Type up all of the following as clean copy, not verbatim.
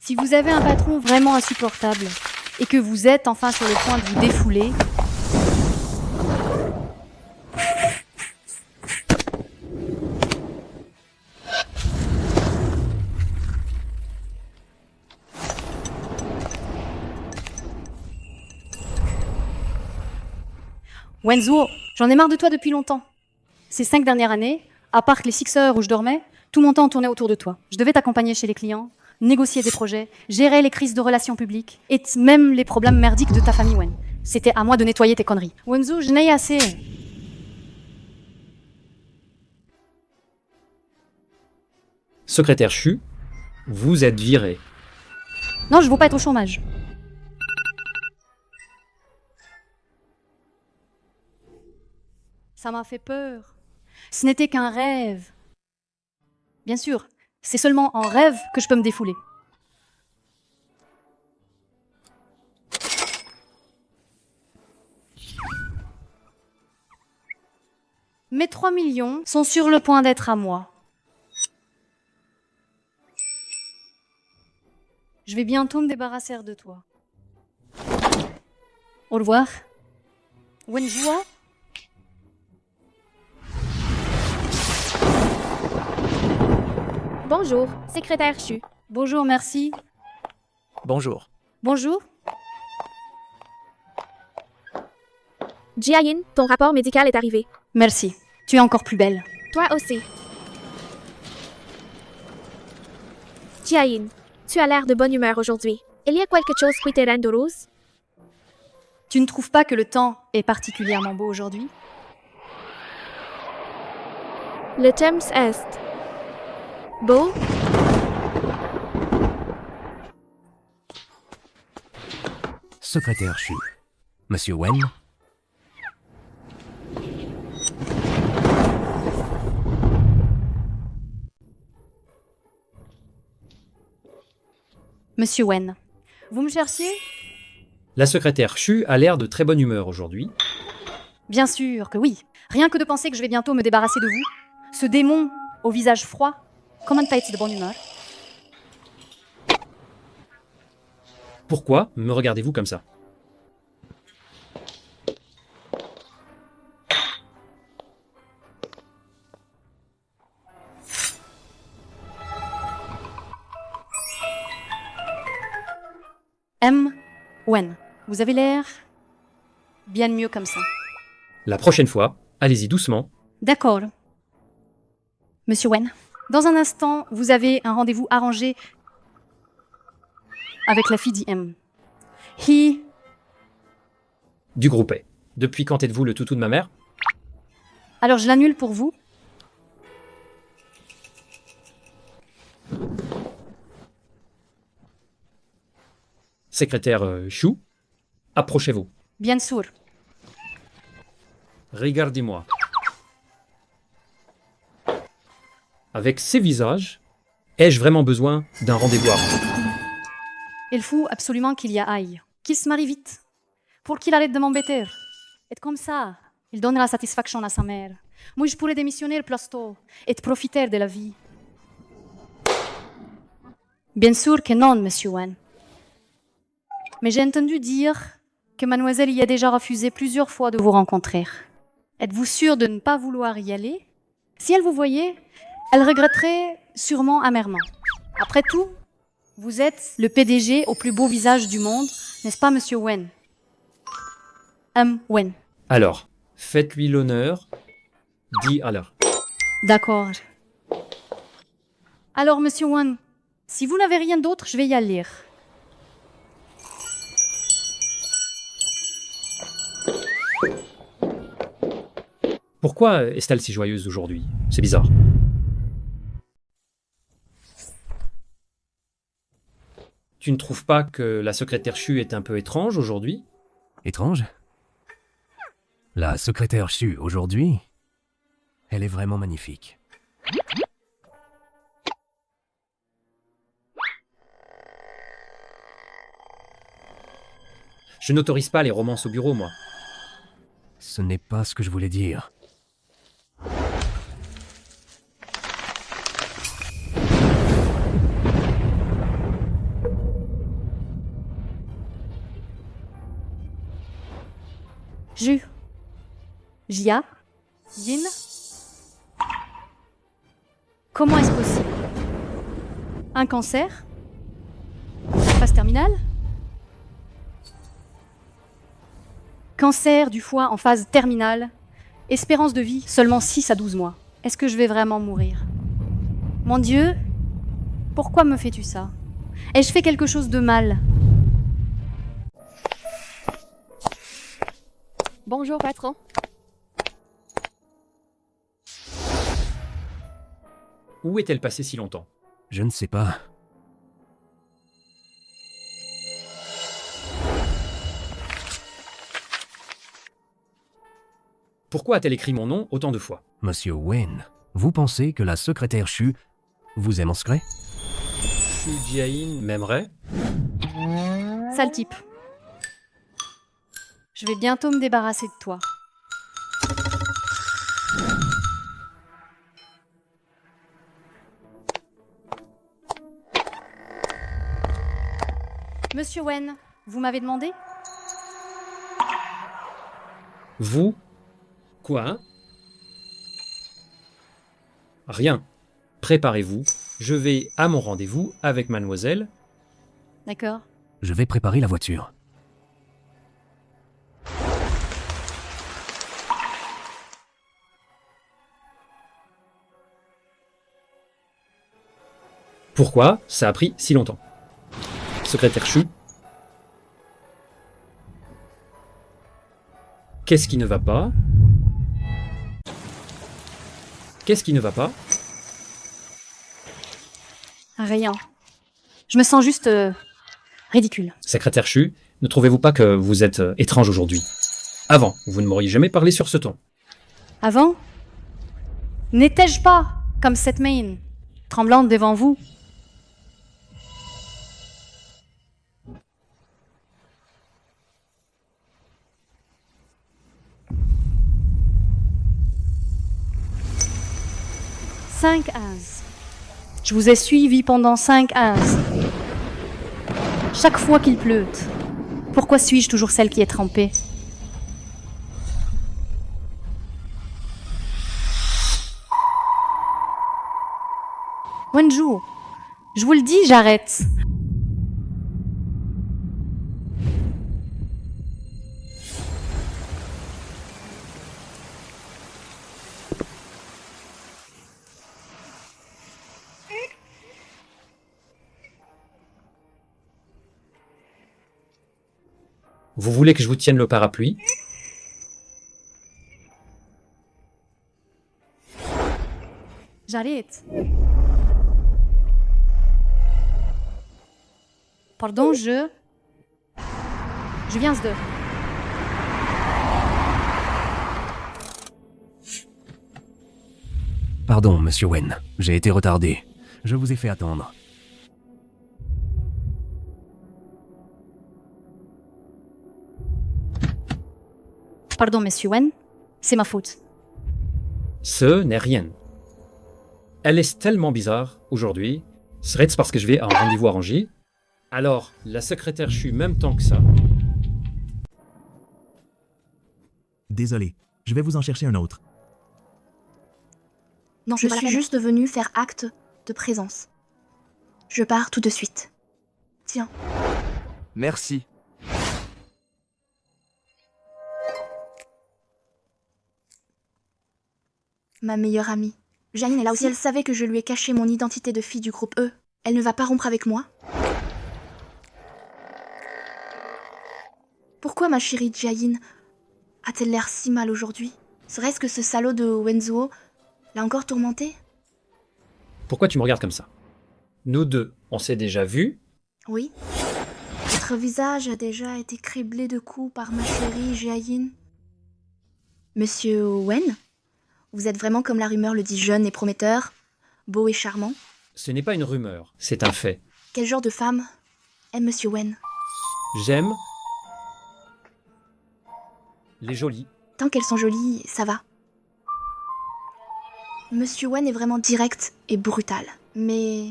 Si vous avez un patron vraiment insupportable et que vous êtes enfin sur le point de vous défouler, Wenzo, j'en ai marre de toi depuis longtemps. Ces 5 dernières années, à part que les 6 heures où je dormais, tout mon temps tournait autour de toi. Je devais t'accompagner chez les clients, négocier des projets, gérer les crises de relations publiques et même les problèmes merdiques de ta famille, Wen. C'était à moi de nettoyer tes conneries. Wenzo, je n'ai assez. Secrétaire Chu, vous êtes viré. Non, je ne veux pas être au chômage. Ça m'a fait peur. Ce n'était qu'un rêve. Bien sûr, c'est seulement en rêve que je peux me défouler. Mes 3 millions sont sur le point d'être à moi. Je vais bientôt me débarrasser de toi. Au revoir. Wenjua. Bonjour, secrétaire Chu. Bonjour, merci. Bonjour. Bonjour. Jiayin, ton rapport médical est arrivé. Merci. Tu es encore plus belle. Toi aussi. Jiayin, tu as l'air de bonne humeur aujourd'hui. Il y a quelque chose qui te rend heureuse? Tu ne trouves pas que le temps est particulièrement beau aujourd'hui? Le Thames est beau? Secrétaire Chu. Monsieur Wen? Monsieur Wen, vous me cherchiez? La secrétaire Chu a l'air de très bonne humeur aujourd'hui. Bien sûr que oui. Rien que de penser que je vais bientôt me débarrasser de vous. Ce démon au visage froid, comment ne pas être de bonne humeur? Pourquoi me regardez-vous comme ça? M. Wen, vous avez l'air bien mieux comme ça. La prochaine fois, allez-y doucement. D'accord. Monsieur Wen, dans un instant, vous avez un rendez-vous arrangé avec la fille d'IM. Du groupet. Depuis quand êtes-vous le toutou de ma mère? Alors je l'annule pour vous. Secrétaire Chu, approchez-vous. Bien sûr. Regardez-moi. Avec ces visages, ai-je vraiment besoin d'un rendez-vous arrangé? Il faut absolument qu'il y aille. Qu'il se marie vite. Pour qu'il arrête de m'embêter. Et comme ça, il donne la satisfaction à sa mère. Moi, je pourrais démissionner le plus tôt et profiter de la vie. Bien sûr que non, monsieur Wen. Mais j'ai entendu dire que mademoiselle y a déjà refusé plusieurs fois de vous rencontrer. Êtes-vous sûr de ne pas vouloir y aller? Si elle vous voyait, elle regretterait sûrement amèrement. Après tout, vous êtes le PDG au plus beau visage du monde, n'est-ce pas, monsieur Wen? Wen. Alors, faites-lui l'honneur. Dis alors. D'accord. Alors, monsieur Wen, si vous n'avez rien d'autre, je vais y aller. Pourquoi est-elle si joyeuse aujourd'hui? C'est bizarre. Tu ne trouves pas que la secrétaire Chu est un peu étrange aujourd'hui? Étrange? La secrétaire Chu, aujourd'hui, elle est vraiment magnifique. Je n'autorise pas les romances au bureau, moi. Ce n'est pas ce que je voulais dire. Ju. Jia. Yin. Comment est-ce possible? Un cancer? Phase terminale? Cancer du foie en phase terminale. Espérance de vie seulement 6 à 12 mois. Est-ce que je vais vraiment mourir? Mon Dieu, pourquoi me fais-tu ça? Ai-je fait quelque chose de mal? Bonjour, patron. Où est-elle passée si longtemps? Je ne sais pas. Pourquoi a-t-elle écrit mon nom autant de fois? Monsieur Wen, vous pensez que la secrétaire Shu vous aime en secret? Shu Jiayin m'aimerait? Sale type. Je vais bientôt me débarrasser de toi. Monsieur Wen, vous m'avez demandé? Vous? Quoi, hein? Rien. Préparez-vous. Je vais à mon rendez-vous avec mademoiselle. D'accord. Je vais préparer la voiture. Pourquoi ça a pris si longtemps? Secrétaire Shu. Qu'est-ce qui ne va pas? Qu'est-ce qui ne va pas? Rien. Je me sens juste ridicule. Secrétaire Shu, ne trouvez-vous pas que vous êtes étrange aujourd'hui? Avant, vous ne m'auriez jamais parlé sur ce ton. Avant? N'étais-je pas comme cette main, tremblante devant vous? Cinq as. Je vous ai suivi pendant 5 as. Chaque fois qu'il pleut. Pourquoi suis-je toujours celle qui est trempée? Wenju, je vous le dis, j'arrête. Vous voulez que je vous tienne le parapluie? J'arrête. Pardon, je viens de... Pardon, monsieur Wen, j'ai été retardé. Je vous ai fait attendre. Pardon, monsieur Wen, c'est ma faute. Ce n'est rien. Elle est tellement bizarre aujourd'hui. Serait-ce parce que je vais à un rendez-vous arrangé? Alors, la secrétaire Shu même temps que ça. Désolé, je vais vous en chercher un autre. Non, je suis juste venue faire acte de présence. Je pars tout de suite. Tiens. Merci. Ma meilleure amie. Janine est là aussi. Si elle savait que je lui ai caché mon identité de fille du groupe E, elle ne va pas rompre avec moi? Pourquoi ma chérie Jayin a-t-elle l'air si mal aujourd'hui? Serait-ce que ce salaud de Wenzuo l'a encore tourmentée? Pourquoi tu me regardes comme ça? Nous deux, on s'est déjà vus. Oui. Votre visage a déjà été criblé de coups par ma chérie Jayin. Monsieur Wen? Vous êtes vraiment comme la rumeur le dit, jeune et prometteur, beau et charmant? Ce n'est pas une rumeur, c'est un fait. Quel genre de femme aime Monsieur Wen? J'aime les jolies. Tant qu'elles sont jolies, ça va. Monsieur Wen est vraiment direct et brutal. Mais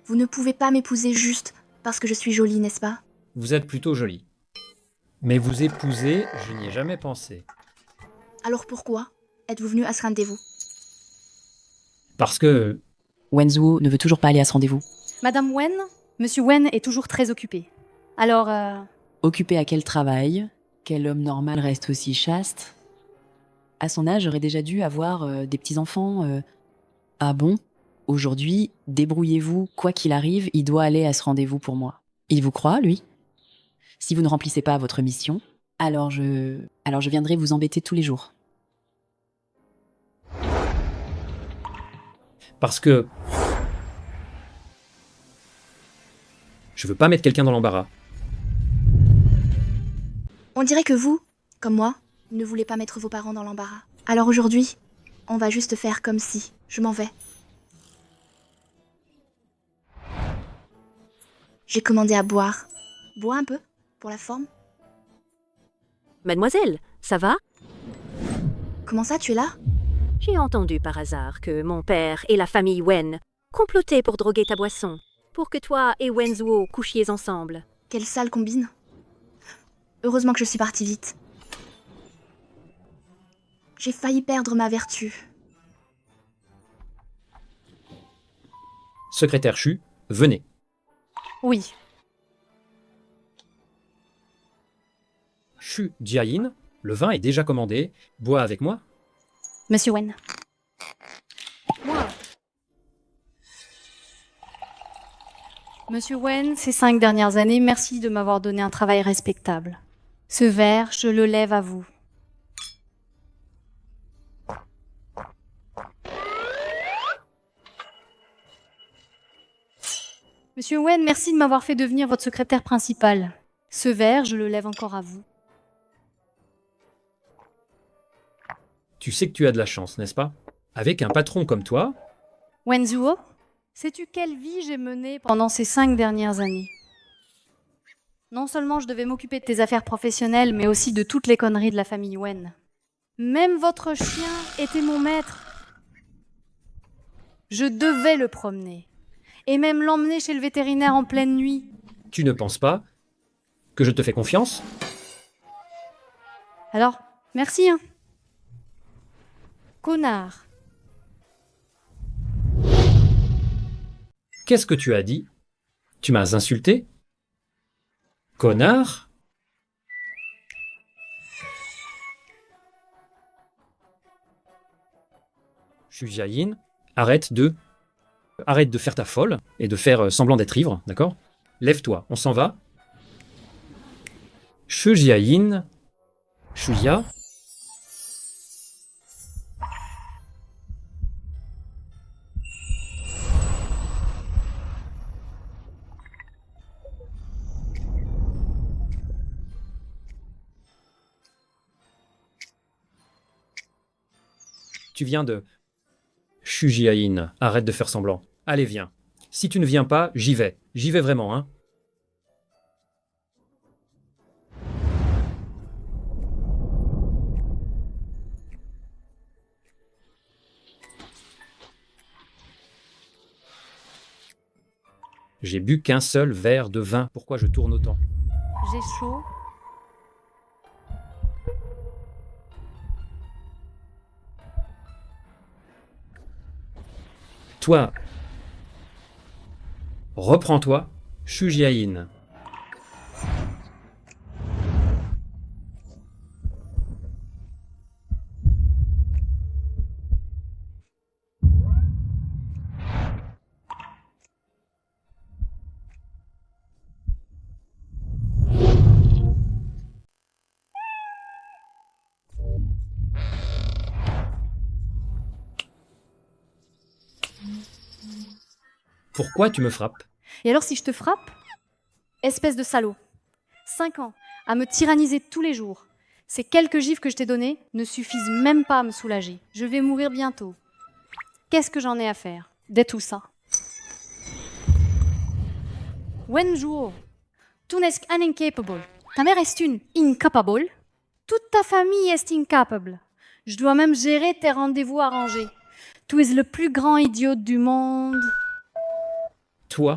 vous ne pouvez pas m'épouser juste parce que je suis jolie, n'est-ce pas? Vous êtes plutôt jolie. Mais vous épouser, je n'y ai jamais pensé. Alors pourquoi êtes-vous venu à ce rendez-vous? Parce que Wenzuo ne veut toujours pas aller à ce rendez-vous. Madame Wen, Monsieur Wen est toujours très occupé. Alors, Occupé à quel travail? Quel homme normal reste aussi chaste? À son âge, j'aurais déjà dû avoir des petits-enfants. Ah bon? Aujourd'hui, débrouillez-vous, quoi qu'il arrive, il doit aller à ce rendez-vous pour moi. Il vous croit, lui? Si vous ne remplissez pas votre mission, alors je viendrai vous embêter tous les jours. Parce que je veux pas mettre quelqu'un dans l'embarras. On dirait que vous, comme moi, ne voulez pas mettre vos parents dans l'embarras. Alors aujourd'hui, on va juste faire comme si. Je m'en vais. J'ai commandé à boire. Bois un peu, pour la forme. Mademoiselle, ça va? Comment ça, tu es là? J'ai entendu par hasard que mon père et la famille Wen complotaient pour droguer ta boisson, pour que toi et Wenzuo couchiez ensemble. Quelle sale combine. Heureusement que je suis partie vite. J'ai failli perdre ma vertu. Secrétaire Chu, venez. oui. Chu Jiayin, le vin est déjà commandé. Bois avec moi. Monsieur Wen. Monsieur Wen, ces 5 dernières années, merci de m'avoir donné un travail respectable. Ce verre, je le lève à vous. Monsieur Wen, merci de m'avoir fait devenir votre secrétaire principal. Ce verre, je le lève encore à vous. Tu sais que tu as de la chance, n'est-ce pas? Avec un patron comme toi, Wenzuo, sais-tu quelle vie j'ai menée pendant ces 5 dernières années? Non seulement je devais m'occuper de tes affaires professionnelles, mais aussi de toutes les conneries de la famille Wen. Même votre chien était mon maître. Je devais le promener. Et même l'emmener chez le vétérinaire en pleine nuit. tu ne penses pas que je te fais confiance? Alors, merci, hein. Connard. Qu'est-ce que tu as dit? Tu m'as insulté? Connard? Shu Jiayin, arrête de faire ta folle et de faire semblant d'être ivre, d'accord? Lève-toi, on s'en va. Shu Jiayin, Shuya. Tu viens de... Shu Jiayin, arrête de faire semblant. Allez, viens. Si tu ne viens pas, j'y vais. J'y vais vraiment, hein. J'ai bu qu'un seul verre de vin. Pourquoi je tourne autant? J'ai chaud. Toi, reprends-toi, Shu Jiayin. Pourquoi tu me frappes? Et alors si je te frappe? Espèce de salaud. 5 ans à me tyranniser tous les jours. Ces quelques gifles que je t'ai données ne suffisent même pas à me soulager. Je vais mourir bientôt. Qu'est-ce que j'en ai à faire de tout ça? Wenjuo, tu n'es qu'un incapable. Ta mère est une incapable. Toute ta famille est incapable. Je dois même gérer tes rendez-vous arrangés. Tu es le plus grand idiot du monde. Toi,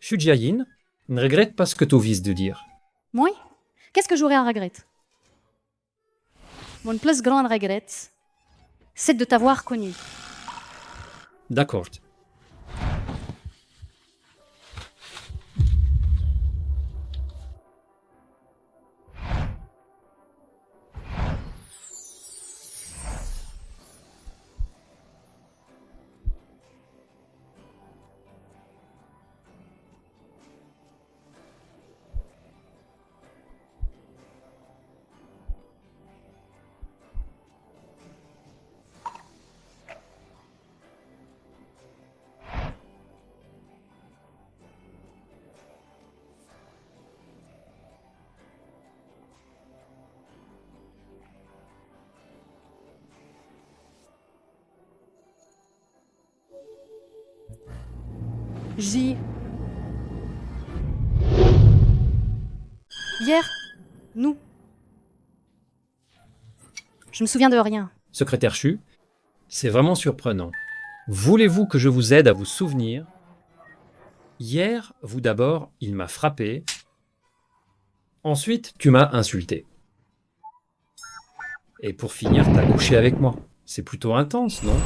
Shu Jiayin, Ne regrette pas ce que tu vises de dire. Moi, qu'est-ce que j'aurais à regretter? Mon plus grand regret, c'est de t'avoir connu. D'accord. Hier, nous. Je me souviens de rien. Secrétaire Chu, c'est vraiment surprenant. Voulez-vous que je vous aide à vous souvenir? Hier, vous d'abord, il m'a frappé. Ensuite, tu m'as insulté. Et pour finir, t'as couché avec moi. C'est plutôt intense, non?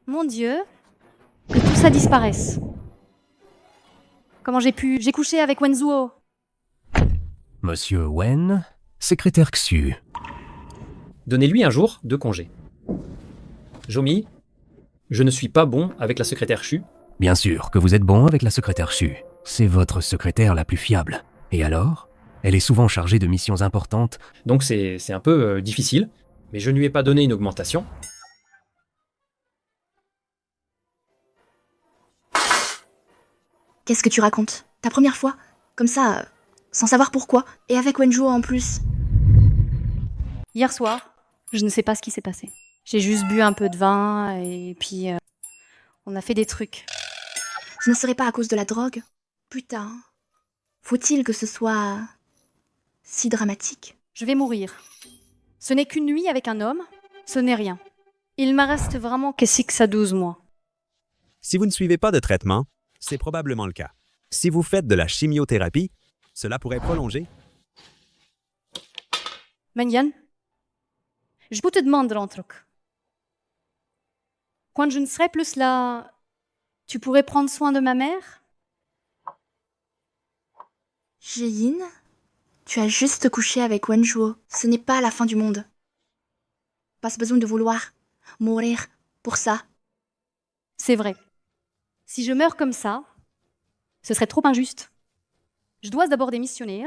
Mon Dieu, que tout ça disparaisse. Comment j'ai pu... J'ai couché avec Wenzuo. Monsieur Wen, secrétaire Xu. Donnez-lui un jour de congé. Jomi, je ne suis pas bon avec la secrétaire Chu. Bien sûr que vous êtes bon avec la secrétaire Xu. C'est votre secrétaire la plus fiable. Et alors? Elle est souvent chargée de missions importantes. Donc c'est un peu difficile, mais je ne lui ai pas donné une augmentation. Qu'est-ce que tu racontes? Ta première fois? Comme ça, sans savoir pourquoi, et avec Wenjuo en plus. Hier soir, je ne sais pas ce qui s'est passé. J'ai juste bu un peu de vin et puis on a fait des trucs. Ce ne serait pas à cause de la drogue? Putain, faut-il que ce soit si dramatique? Je vais mourir. Ce n'est qu'une nuit avec un homme, ce n'est rien. Il me reste vraiment que 6 à 12 mois. Si vous ne suivez pas de traitement, c'est probablement le cas. Si vous faites de la chimiothérapie, cela pourrait prolonger. Menyan, je vous te demande un truc. Quand je ne serai plus là, tu pourrais prendre soin de ma mère? Jae-in, tu as juste couché avec Wenjuo. Ce n'est pas la fin du monde. Pas besoin de vouloir mourir pour ça. C'est vrai. Si je meurs comme ça, ce serait trop injuste. Je dois d'abord démissionner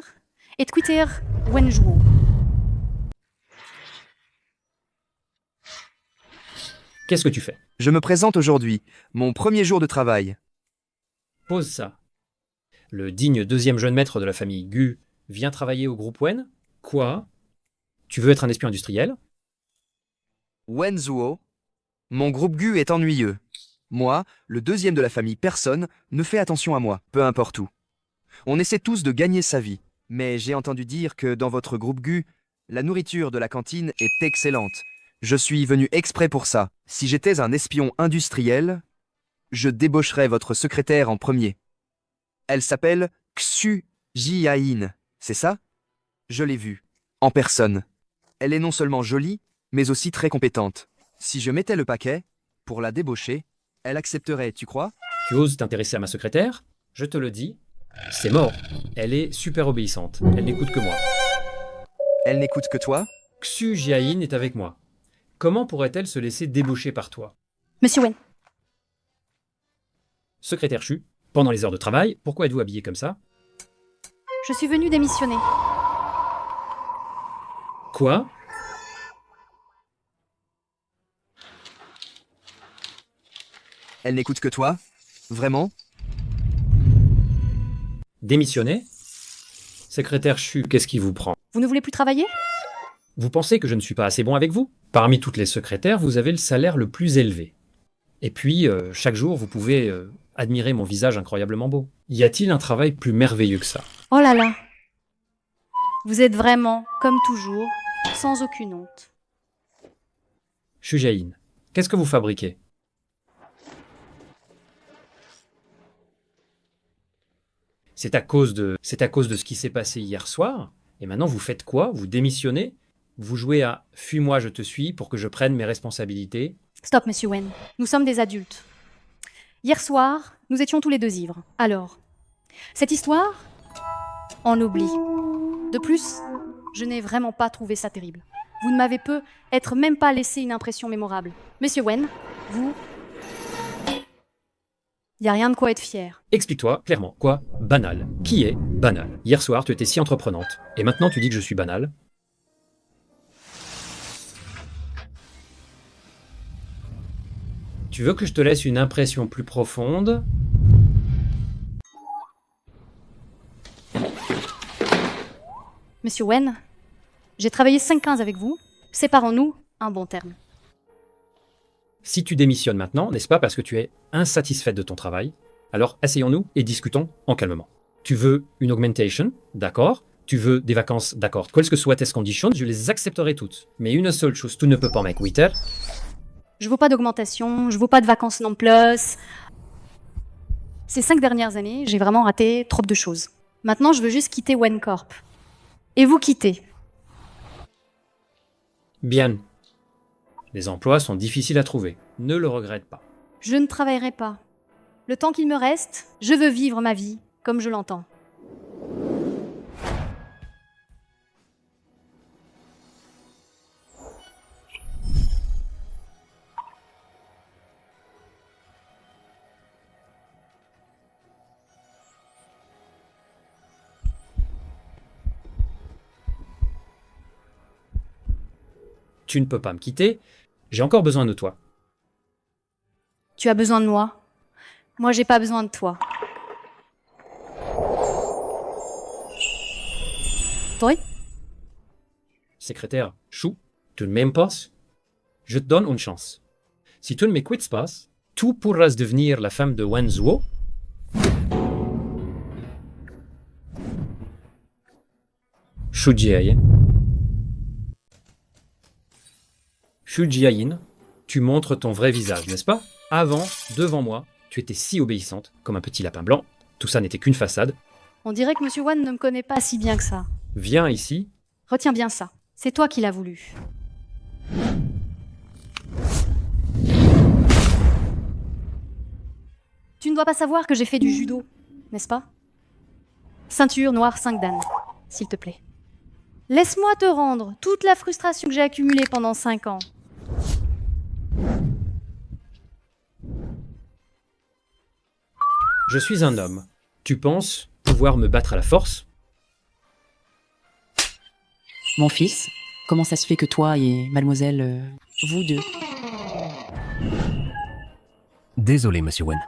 et de quitter Wenjuo. Qu'est-ce que tu fais? Je me présente aujourd'hui, mon premier jour de travail. Pose ça. Le digne deuxième jeune maître de la famille Gu vient travailler au groupe Wen? Quoi? Tu veux être un espion industriel? Wenzuo, mon groupe Gu est ennuyeux. Moi, le deuxième de la famille personne, ne fait attention à moi, peu importe où. On essaie tous de gagner sa vie, mais j'ai entendu dire que dans votre groupe Gu, la nourriture de la cantine est excellente. Je suis venu exprès pour ça. Si j'étais un espion industriel, je débaucherais votre secrétaire en premier. Elle s'appelle Xu Jiain, c'est ça? Je l'ai vue, en personne. Elle est non seulement jolie, mais aussi très compétente. Si je mettais le paquet, pour la débaucher, elle accepterait, tu crois? Tu oses t'intéresser à ma secrétaire? Je te le dis, c'est mort. Elle est super obéissante. Elle n'écoute que moi. Elle n'écoute que toi? Xu Jiain est avec moi. Comment pourrait-elle se laisser débaucher par toi? Monsieur Wen, Secrétaire Chu, pendant les heures de travail, pourquoi êtes-vous habillé comme ça? je suis venue démissionner. Quoi? Elle n'écoute que toi? Vraiment? Démissionner? Secrétaire Chu, qu'est-ce qui vous prend? Vous ne voulez plus travailler? Vous pensez que je ne suis pas assez bon avec vous? Parmi toutes les secrétaires, vous avez le salaire le plus élevé. Et puis, chaque jour, vous pouvez admirer mon visage incroyablement beau. Y a-t-il un travail plus merveilleux que ça? Oh là là! Vous êtes vraiment, comme toujours, sans aucune honte. Shujain, qu'est-ce que vous fabriquez? C'est à cause de ce qui s'est passé hier soir. Et maintenant, vous faites quoi? Vous démissionnez? Vous jouez à « fuis-moi, je te suis » pour que je prenne mes responsabilités? Stop, monsieur Wen. Nous sommes des adultes. Hier soir, nous étions tous les deux ivres. Alors, cette histoire, on oublie. De plus, je n'ai vraiment pas trouvé ça terrible. Vous ne m'avez peut-être même pas laissé une impression mémorable. Monsieur Wen, vous... Il n'y a rien de quoi être fier. Explique-toi clairement. Quoi? Banal. Qui est banal? Hier soir, tu étais si entreprenante. Et maintenant, tu dis que je suis banal? Tu veux que je te laisse une impression plus profonde? Monsieur Wen, j'ai travaillé 5 ans avec vous. Séparons-nous un bon terme. Si tu démissionnes maintenant, n'est-ce pas parce que tu es insatisfaite de ton travail? Alors asseyons-nous et discutons en calmement. Tu veux une augmentation? D'accord. Tu veux des vacances? D'accord. Quelles que soient tes conditions, je les accepterai toutes. Mais une seule chose, tu ne peux pas make Witter. Je veux pas d'augmentation, je veux pas de vacances non plus. Ces 5 dernières années, j'ai vraiment raté trop de choses. Maintenant, je veux juste quitter Wen Corp. Et vous quittez. Bien. Les emplois sont difficiles à trouver. Ne le regrette pas. Je ne travaillerai pas. Le temps qu'il me reste, je veux vivre ma vie comme je l'entends. Tu ne peux pas me quitter. J'ai encore besoin de toi. Tu as besoin de moi. Moi, j'ai pas besoin de toi. Toi? Secrétaire, chou, tu ne m'aimes pas? Je te donne une chance. Si tu ne m'écoutes pas, tu pourras devenir la femme de Wen Zhuo. Shu Jiayin. Shu Jiayin, tu montres ton vrai visage, n'est-ce pas? Avant, devant moi, tu étais si obéissante, comme un petit lapin blanc. Tout ça n'était qu'une façade. On dirait que Monsieur Wan ne me connaît pas si bien que ça. Viens ici. Retiens bien ça. C'est toi qui l'as voulu. Tu ne dois pas savoir que j'ai fait du judo, n'est-ce pas? Ceinture noire 5 dan, s'il te plaît. Laisse-moi te rendre toute la frustration que j'ai accumulée pendant 5 ans. Je suis un homme. Tu penses pouvoir me battre à la force? Mon fils, comment ça se fait que toi et mademoiselle, vous deux... Désolé, monsieur Wen.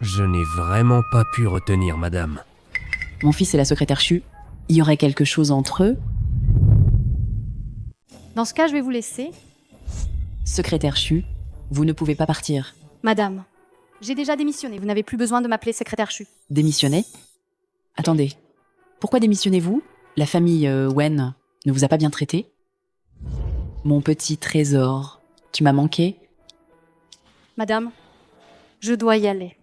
Je n'ai vraiment pas pu retenir madame. Mon fils et la secrétaire Chu, il y aurait quelque chose entre eux? Dans ce cas, je vais vous laisser. Secrétaire Chu, vous ne pouvez pas partir. Madame, j'ai déjà démissionné. Vous n'avez plus besoin de m'appeler secrétaire Chu. Démissionner? Attendez. Pourquoi démissionnez-vous? La famille Wen ne vous a pas bien traité? Mon petit trésor, tu m'as manqué? Madame, je dois y aller.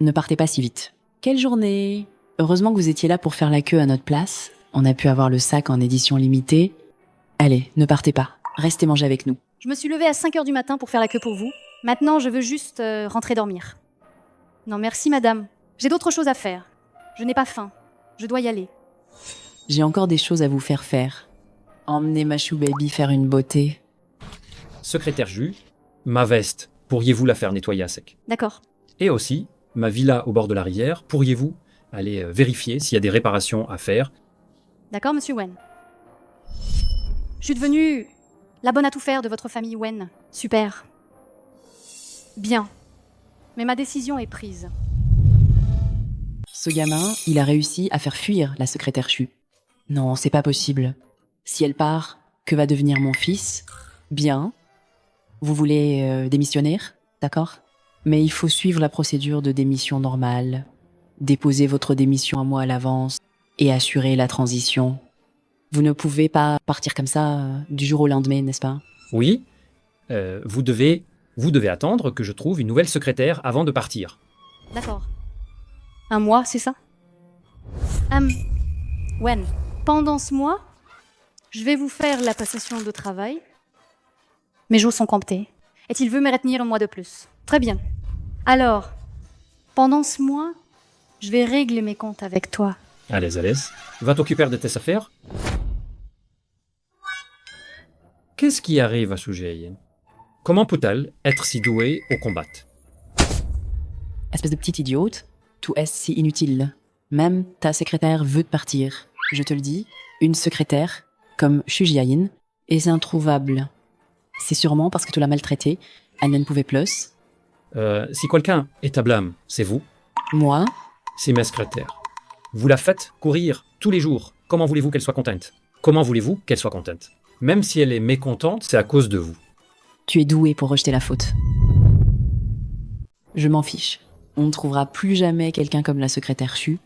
Ne partez pas si vite. Quelle journée! Heureusement que vous étiez là pour faire la queue à notre place. On a pu avoir le sac en édition limitée. Allez, ne partez pas. Restez manger avec nous. Je me suis levée à 5 heures du matin pour faire la queue pour vous. Maintenant, je veux juste rentrer dormir. Non, merci, madame. J'ai d'autres choses à faire. Je n'ai pas faim. Je dois y aller. J'ai encore des choses à vous faire faire. Emmenez ma chou baby faire une beauté. Secrétaire Ju, ma veste, pourriez-vous la faire nettoyer à sec? D'accord. Et aussi, ma villa au bord de la rivière, pourriez-vous aller vérifier s'il y a des réparations à faire? D'accord, monsieur Wen. Je suis devenue la bonne à tout faire de votre famille Wen. Super. Bien. Mais ma décision est prise. Ce gamin, il a réussi à faire fuir la secrétaire Chu. Non, c'est pas possible. Si elle part, que va devenir mon fils? Bien. Vous voulez démissionner? D'accord? Mais il faut suivre la procédure de démission normale. Déposez votre démission un mois à l'avance. et assurer la transition. Vous ne pouvez pas partir comme ça du jour au lendemain, n'est-ce pas? Oui, vous devez attendre que je trouve une nouvelle secrétaire avant de partir. D'accord. Un mois, c'est ça? Wen, pendant ce mois, je vais vous faire la passation de travail. Mes jours sont comptés. Et il veut me retenir un mois de plus. Très bien. Alors, pendant ce mois, je vais régler mes comptes avec toi. À l'aise. Va t'occuper de tes affaires. Qu'est-ce qui arrive à Sujayin? Comment peut-elle être si douée au combat? Espèce de petite idiote, tout est si inutile. Même ta secrétaire veut te partir. Je te le dis, une secrétaire, comme Shujiayin, est introuvable. C'est sûrement parce que tu l'as maltraitée, elle ne pouvait plus. Si quelqu'un est à blâme, c'est vous. Moi, C'est ma secrétaire. Vous la faites courir tous les jours. Comment voulez-vous qu'elle soit contente? Comment voulez-vous qu'elle soit contente? Même si elle est mécontente, c'est à cause de vous. tu es doué pour rejeter la faute. Je m'en fiche. On ne trouvera plus jamais quelqu'un comme la secrétaire Chu.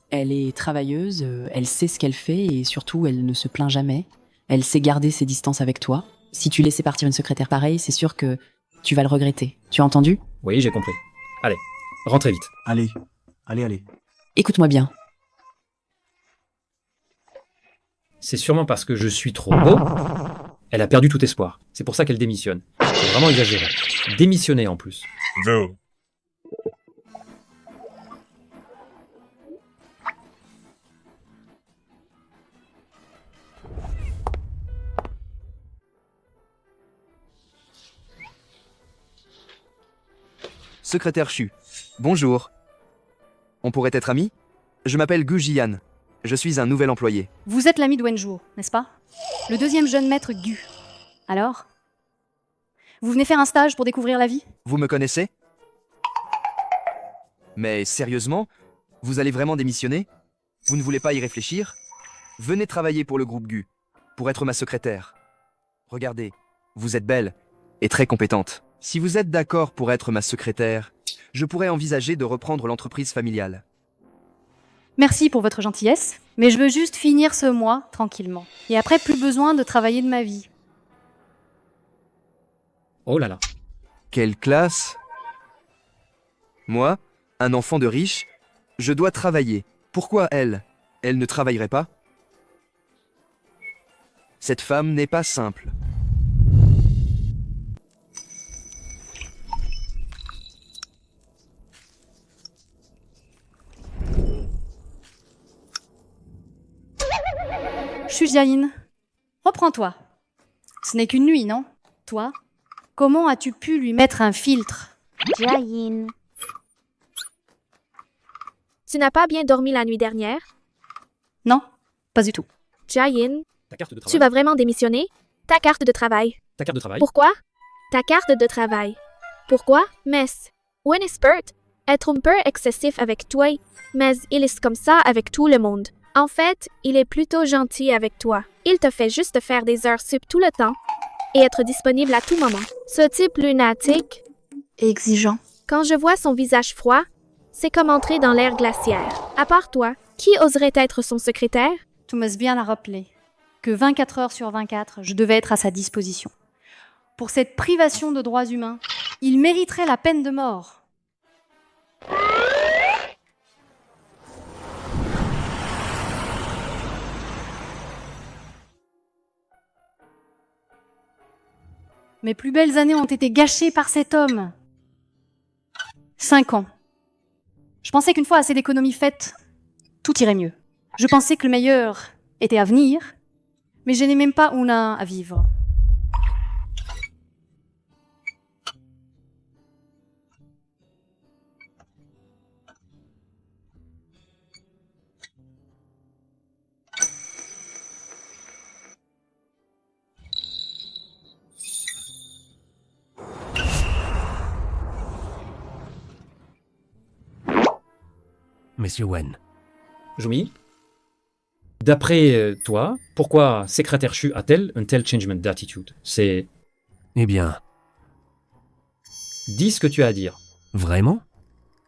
Elle est travailleuse, elle sait ce qu'elle fait et surtout, elle ne se plaint jamais. Elle sait garder ses distances avec toi. Si tu laissais partir une secrétaire pareille, c'est sûr que tu vas le regretter. Tu as entendu? Oui, j'ai compris. Allez, rentrez vite. Allez. Écoute-moi bien. C'est sûrement parce que je suis trop beau. Elle a perdu tout espoir. C'est pour ça qu'elle démissionne. C'est vraiment exagéré. Démissionner en plus. Vous. Secrétaire Chu. Bonjour. On pourrait être amis? Je m'appelle Gu Jian. Je suis un nouvel employé. Vous êtes l'ami de Wenjuo, n'est-ce pas? Le deuxième jeune maître Gu. Alors? Vous venez faire un stage pour découvrir la vie? Vous me connaissez? Mais sérieusement, vous allez vraiment démissionner? Vous ne voulez pas y réfléchir? Venez travailler pour le groupe Gu, pour être ma secrétaire. Regardez, vous êtes belle et très compétente. Si vous êtes d'accord pour être ma secrétaire, je pourrais envisager de reprendre l'entreprise familiale. Merci pour votre gentillesse, mais je veux juste finir ce mois tranquillement. Et après, plus besoin de travailler de ma vie. Oh là là. Quelle classe! Moi, un enfant de riche, je dois travailler. Pourquoi elle? Elle ne travaillerait pas? Cette femme n'est pas simple. Shujiayin, reprends-toi. Ce n'est qu'une nuit, non? Toi, comment as-tu pu lui mettre un filtre? Jiayin. Tu n'as pas bien dormi la nuit dernière? Non, pas du tout. Jiayin, Ta carte de travail. tu vas vraiment démissionner? Ta carte de travail. Ta carte de travail. Pourquoi? Ta carte de travail. Pourquoi? Mais, Wen est Spurt, être un peu excessif avec toi, mais il est comme ça avec tout le monde. En fait, il est plutôt gentil avec toi. Il te fait juste faire des heures sup tout le temps et être disponible à tout moment. Ce type lunatique, Exigeant. quand je vois son visage froid, c'est comme entrer dans l'air glaciaire. À part toi, qui oserait être son secrétaire? Tu m'as bien rappelé que 24 heures sur 24, je devais être à sa disposition. Pour cette privation de droits humains, il mériterait la peine de mort. Mes plus belles années ont été gâchées par cet homme. 5 ans. Je pensais qu'une fois assez d'économies faites, tout irait mieux. Je pensais que le meilleur était à venir, mais je n'ai même pas Una à vivre. Monsieur Wen, Jumi, d'après toi, pourquoi secrétaire Chu a-t-elle un tel changement d'attitude? C'est... eh bien, Dis ce que tu as à dire. vraiment?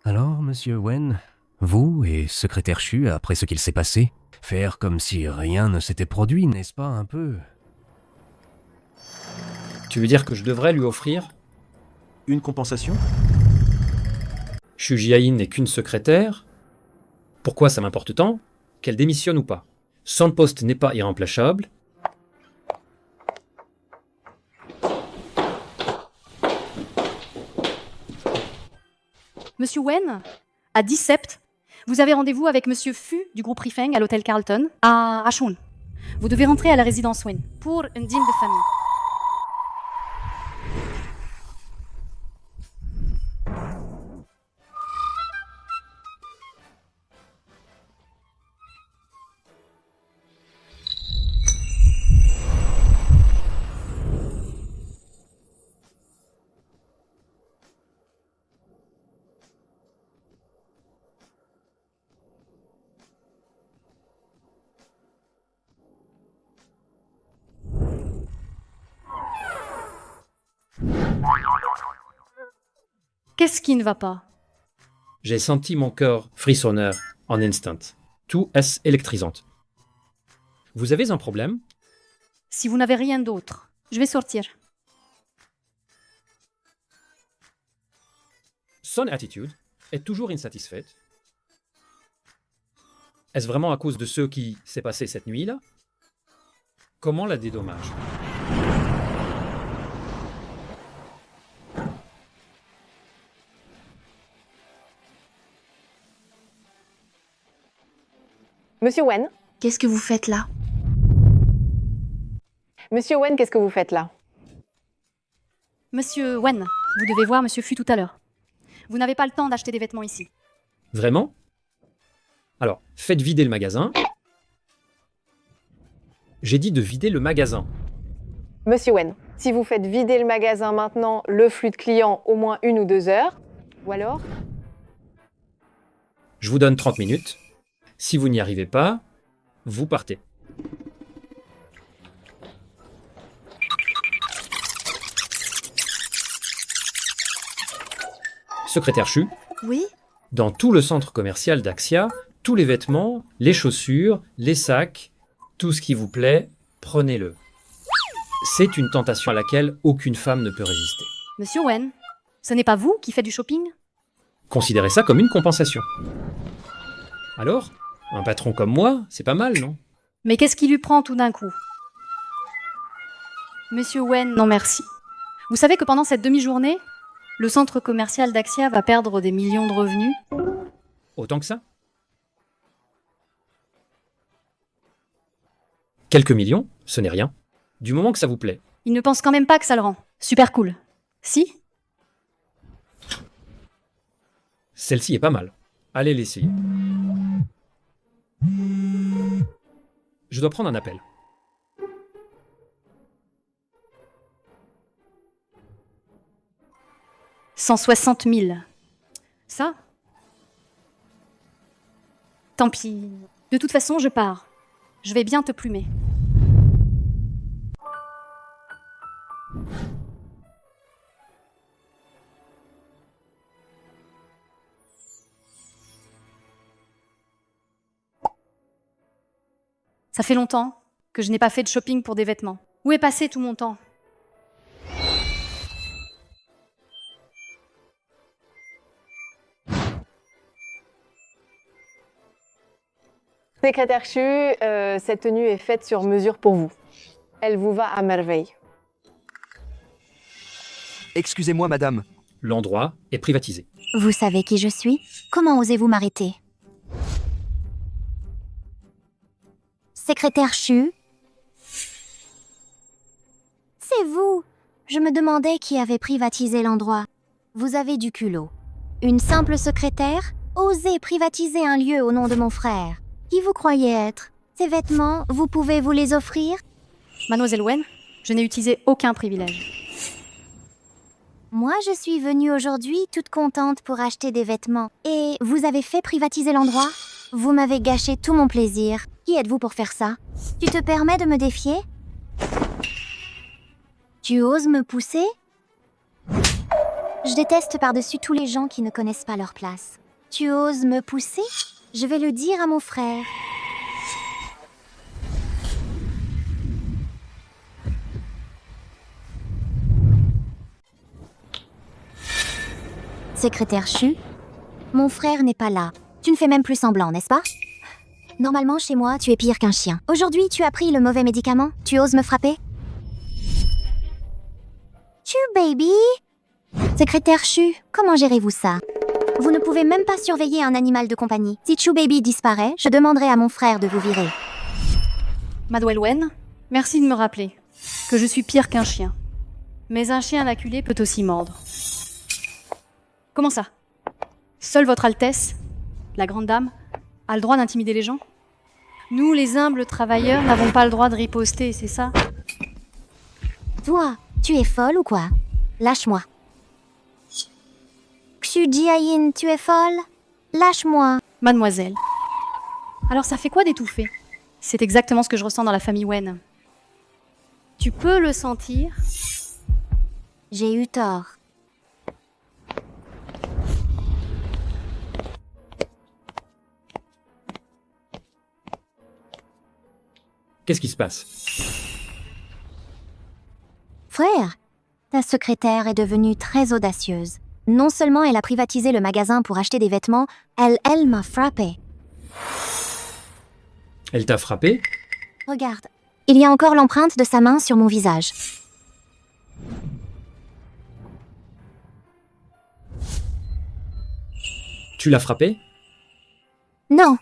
Alors, monsieur Wen, Vous et secrétaire Chu, après ce qu'il s'est passé, faire comme si rien ne s'était produit, n'est-ce pas un peu? Tu veux dire que je devrais lui offrir? Une compensation? Shu Jiayin n'est qu'une secrétaire. Pourquoi ça m'importe tant? Qu'elle démissionne ou pas? Son poste n'est pas irremplaçable. Monsieur Wen, à 10 sept, vous avez rendez-vous avec Monsieur Fu du groupe Rifeng à l'hôtel Carlton à Ashun. Vous devez rentrer à la résidence Wen pour un dîner de famille. Qu'est-ce qui ne va pas? J'ai senti mon cœur frissonneur en instant. Tout est électrisante. Vous avez un problème? Si vous n'avez rien d'autre, je vais sortir. Son attitude est toujours insatisfaite. Est-ce vraiment à cause de ce qui s'est passé cette nuit-là? Comment la dédommage? Monsieur Wen? Qu'est-ce que vous faites là? Monsieur Wen, qu'est-ce que vous faites là? Monsieur Wen, vous devez voir Monsieur Fu tout à l'heure. Vous n'avez pas le temps d'acheter des vêtements ici. Vraiment? Alors, faites vider le magasin. J'ai dit de vider le magasin. Monsieur Wen, si vous faites vider le magasin maintenant, le flux de clients au moins 1 ou 2 heures, ou alors? Je vous donne 30 minutes. Si vous n'y arrivez pas, vous partez. Secrétaire Chu, Oui? dans tout le centre commercial d'Axia, tous les vêtements, les chaussures, les sacs, tout ce qui vous plaît, prenez-le. C'est une tentation à laquelle aucune femme ne peut résister. Monsieur Wen, ce n'est pas vous qui faites du shopping? Considérez ça comme une compensation. Alors, un patron comme moi, c'est pas mal, non? Mais qu'est-ce qui lui prend tout d'un coup? Monsieur Wen, non merci. Vous savez que pendant cette demi-journée, le centre commercial d'Axia va perdre des millions de revenus? Autant que ça? Quelques millions, ce n'est rien. Du moment que ça vous plaît. Il ne pense quand même pas que ça le rend super cool. Si? Celle-ci est pas mal. Allez l'essayer. Je dois prendre un appel. « 160 000. Ça? Tant pis. De toute façon, je pars. Je vais bien te plumer. Ça fait longtemps que je n'ai pas fait de shopping pour des vêtements. Où est passé tout mon temps? Secrétaire Chu, cette tenue est faite sur mesure pour vous. Elle vous va à merveille. Excusez-moi, madame. L'endroit est privatisé. Vous savez qui je suis? Comment osez-vous m'arrêter? Secrétaire Chu? C'est vous! Je me demandais qui avait privatisé l'endroit. Vous avez du culot. Une simple secrétaire? Osez privatiser un lieu au nom de mon frère. Qui vous croyez être? Ces vêtements, vous pouvez vous les offrir? Mademoiselle Wen, je n'ai utilisé aucun privilège. Moi, je suis venue aujourd'hui toute contente pour acheter des vêtements. Et vous avez fait privatiser l'endroit? Vous m'avez gâché tout mon plaisir. Qui êtes-vous pour faire ça? Tu te permets de me défier? Tu oses me pousser? Je déteste par-dessus tous les gens qui ne connaissent pas leur place. Tu oses me pousser? Je vais le dire à mon frère. Secrétaire Chu, mon frère n'est pas là. Tu ne fais même plus semblant, n'est-ce pas? Normalement, chez moi, tu es pire qu'un chien. Aujourd'hui, tu as pris le mauvais médicament? Tu oses me frapper? Chu, baby! Secrétaire Chu, comment gérez-vous ça? Vous ne pouvez même pas surveiller un animal de compagnie. Si Chu Baby disparaît, je demanderai à mon frère de vous virer. Mademoiselle Wen, merci de me rappeler que je suis pire qu'un chien. Mais un chien acculé peut aussi mordre. Comment ça? Seule votre Altesse, la grande dame, a le droit d'intimider les gens? Nous, les humbles travailleurs, n'avons pas le droit de riposter, c'est ça? Toi, tu es folle ou quoi? Lâche-moi. Xu Jiayin, tu es folle? Lâche-moi. Mademoiselle. Alors ça fait quoi d'étouffer? C'est exactement ce que je ressens dans la famille Wen. Tu peux le sentir? J'ai eu tort. Qu'est-ce qui se passe? Frère, ta secrétaire est devenue très audacieuse. Non seulement elle a privatisé le magasin pour acheter des vêtements, elle m'a frappé. Elle t'a frappé? Regarde, il y a encore l'empreinte de sa main sur mon visage. Tu l'as frappé? Non.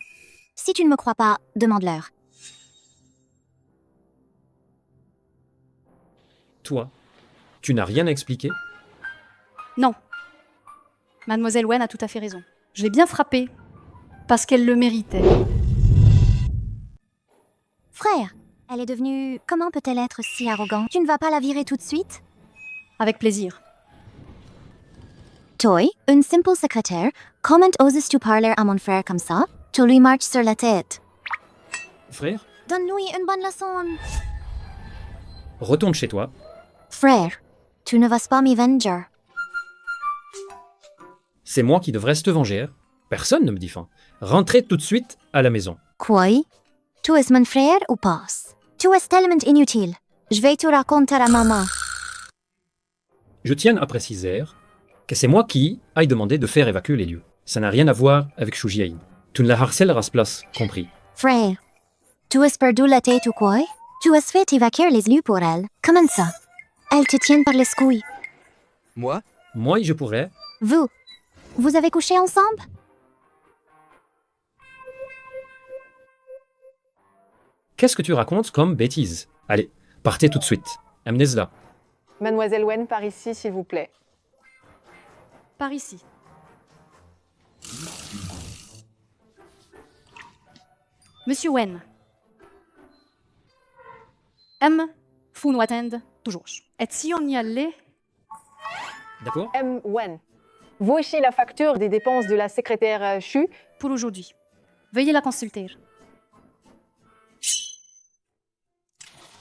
Si tu ne me crois pas, demande-leur. Toi, tu n'as rien à expliquer? Non. Mademoiselle Wen a tout à fait raison. Je l'ai bien frappée, parce qu'elle le méritait. Frère, elle est devenue... Comment peut-elle être si arrogante? Tu ne vas pas la virer tout de suite? Avec plaisir. Toy, une simple secrétaire, comment oses-tu parler à mon frère comme ça? Tu lui marches sur la tête. Frère, Donne-lui une bonne leçon. retourne chez toi. Frère, tu ne vas pas m'y venger. C'est moi qui devrais te venger. Personne ne me défend. Rentrez tout de suite à la maison. Quoi? Tu es mon frère ou pas? Tu es tellement inutile. Je vais te raconter à maman. Je tiens à préciser que c'est moi qui ai demandé de faire évacuer les lieux. Ça n'a rien à voir avec Xu Jiayin. Tu ne la harcèleras pas, compris? Frère, tu es perdu la tête ou quoi? Tu as fait évacuer les lieux pour elle. Comment ça? Elle te tient par les couilles. Moi? Moi, je pourrais. Vous avez couché ensemble? Qu'est-ce que tu racontes comme bêtise? Allez, partez tout de suite. Amenez-la. Mademoiselle Wen, par ici, s'il vous plaît. Par ici. Monsieur Wen. Fu attend toujours. Et si on y allait? D'accord? M. Wen. Voici la facture des dépenses de la secrétaire Chu. Pour aujourd'hui. Veuillez la consulter.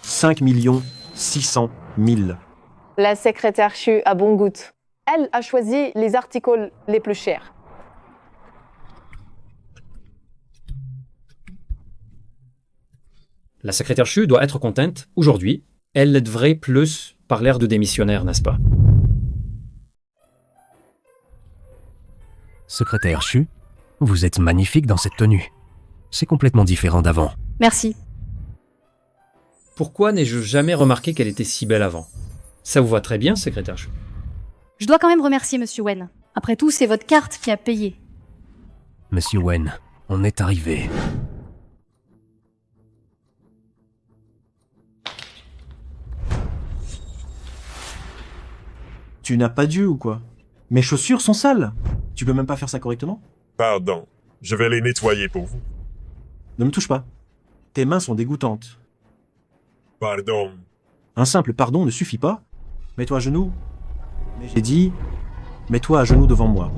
5 600 000. La secrétaire Chu a bon goût. Elle a choisi les articles les plus chers. La secrétaire Chu doit être contente aujourd'hui. Elle devrait plus par l'air de démissionnaire, n'est-ce pas? Secrétaire Chu, vous êtes magnifique dans cette tenue. C'est complètement différent d'avant. Merci. Pourquoi n'ai-je jamais remarqué qu'elle était si belle avant? Ça vous va très bien, secrétaire Chu. Je dois quand même remercier Monsieur Wen. Après tout, c'est votre carte qui a payé. Monsieur Wen, on est arrivé. Tu n'as pas Dieu ou quoi? Mes chaussures sont sales. Tu peux même pas faire ça correctement? Pardon, je vais les nettoyer pour vous. Ne me touche pas. Tes mains sont dégoûtantes. Pardon. Un simple pardon ne suffit pas. Mets-toi à genoux. Mais j'ai dit, mets-toi à genoux devant moi.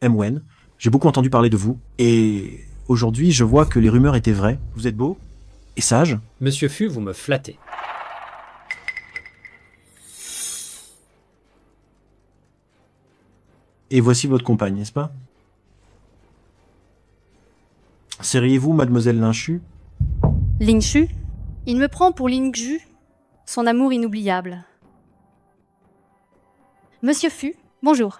M. Wen. J'ai beaucoup entendu parler de vous. Et aujourd'hui, je vois que les rumeurs étaient vraies. Vous êtes beau et sage. Monsieur Fu, vous me flattez. Et voici votre compagne, n'est-ce pas? Seriez-vous mademoiselle Linchu? Ling Shu, il me prend pour Ling Ju, son amour inoubliable. Monsieur Fu, bonjour.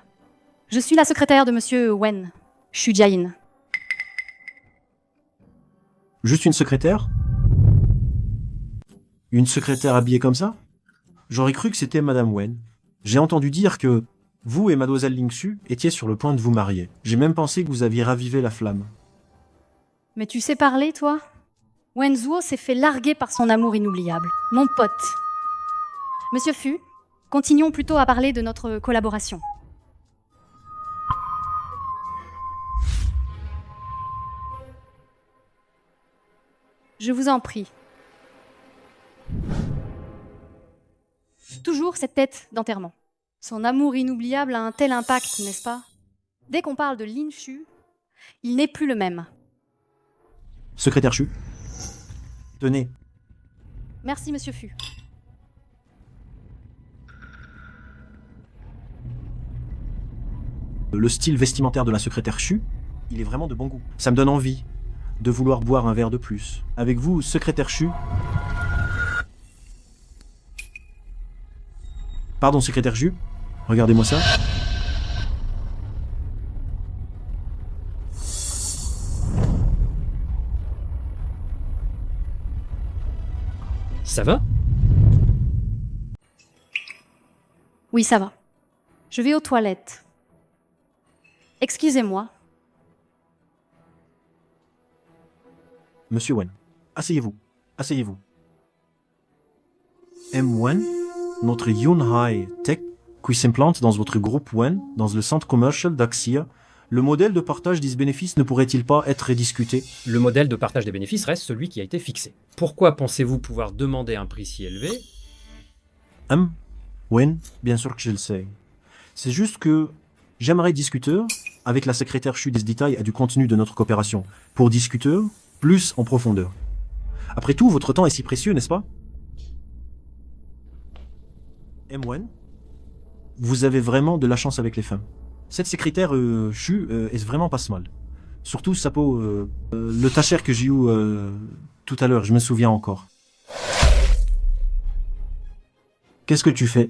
Je suis la secrétaire de Monsieur Wen, Xu Jiayin. Juste une secrétaire? Une secrétaire habillée comme ça? J'aurais cru que c'était Madame Wen. J'ai entendu dire que vous et Mademoiselle Lingxu étiez sur le point de vous marier. J'ai même pensé que vous aviez ravivé la flamme. Mais tu sais parler, toi? Wen Zuo s'est fait larguer par son amour inoubliable. Mon pote. Monsieur Fu, continuons plutôt à parler de notre collaboration. Je vous en prie. Toujours cette tête d'enterrement. Son amour inoubliable a un tel impact, n'est-ce pas? Dès qu'on parle de Lin Shu, il n'est plus le même. Secrétaire Chu. Tenez. Merci, Monsieur Fu. Le style vestimentaire de la secrétaire Chu, il est vraiment de bon goût. Ça me donne envie de vouloir boire un verre de plus. Avec vous, secrétaire Chu. Pardon, secrétaire Chu. Regardez-moi ça. Ça va? Oui, ça va. Je vais aux toilettes. Excusez-moi. Monsieur Wen, asseyez-vous. Asseyez-vous. M. Wen, notre Yunhai Tech, qui s'implante dans votre groupe Wen, dans le centre commercial d'Axia, le modèle de partage des bénéfices ne pourrait-il pas être discuté? Le modèle de partage des bénéfices reste celui qui a été fixé. Pourquoi pensez-vous pouvoir demander un prix si élevé? M. Wen, bien sûr que je le sais. C'est juste que j'aimerais discuter avec la secrétaire Chu des détails et du contenu de notre coopération, pour discuter plus en profondeur. Après tout, votre temps est si précieux, n'est-ce pas? M. Wen, vous avez vraiment de la chance avec les femmes. Cette secrétaire Chu est vraiment pas mal. Surtout sa peau, le tacher que j'ai eu tout à l'heure, je me souviens encore. Qu'est-ce que tu fais?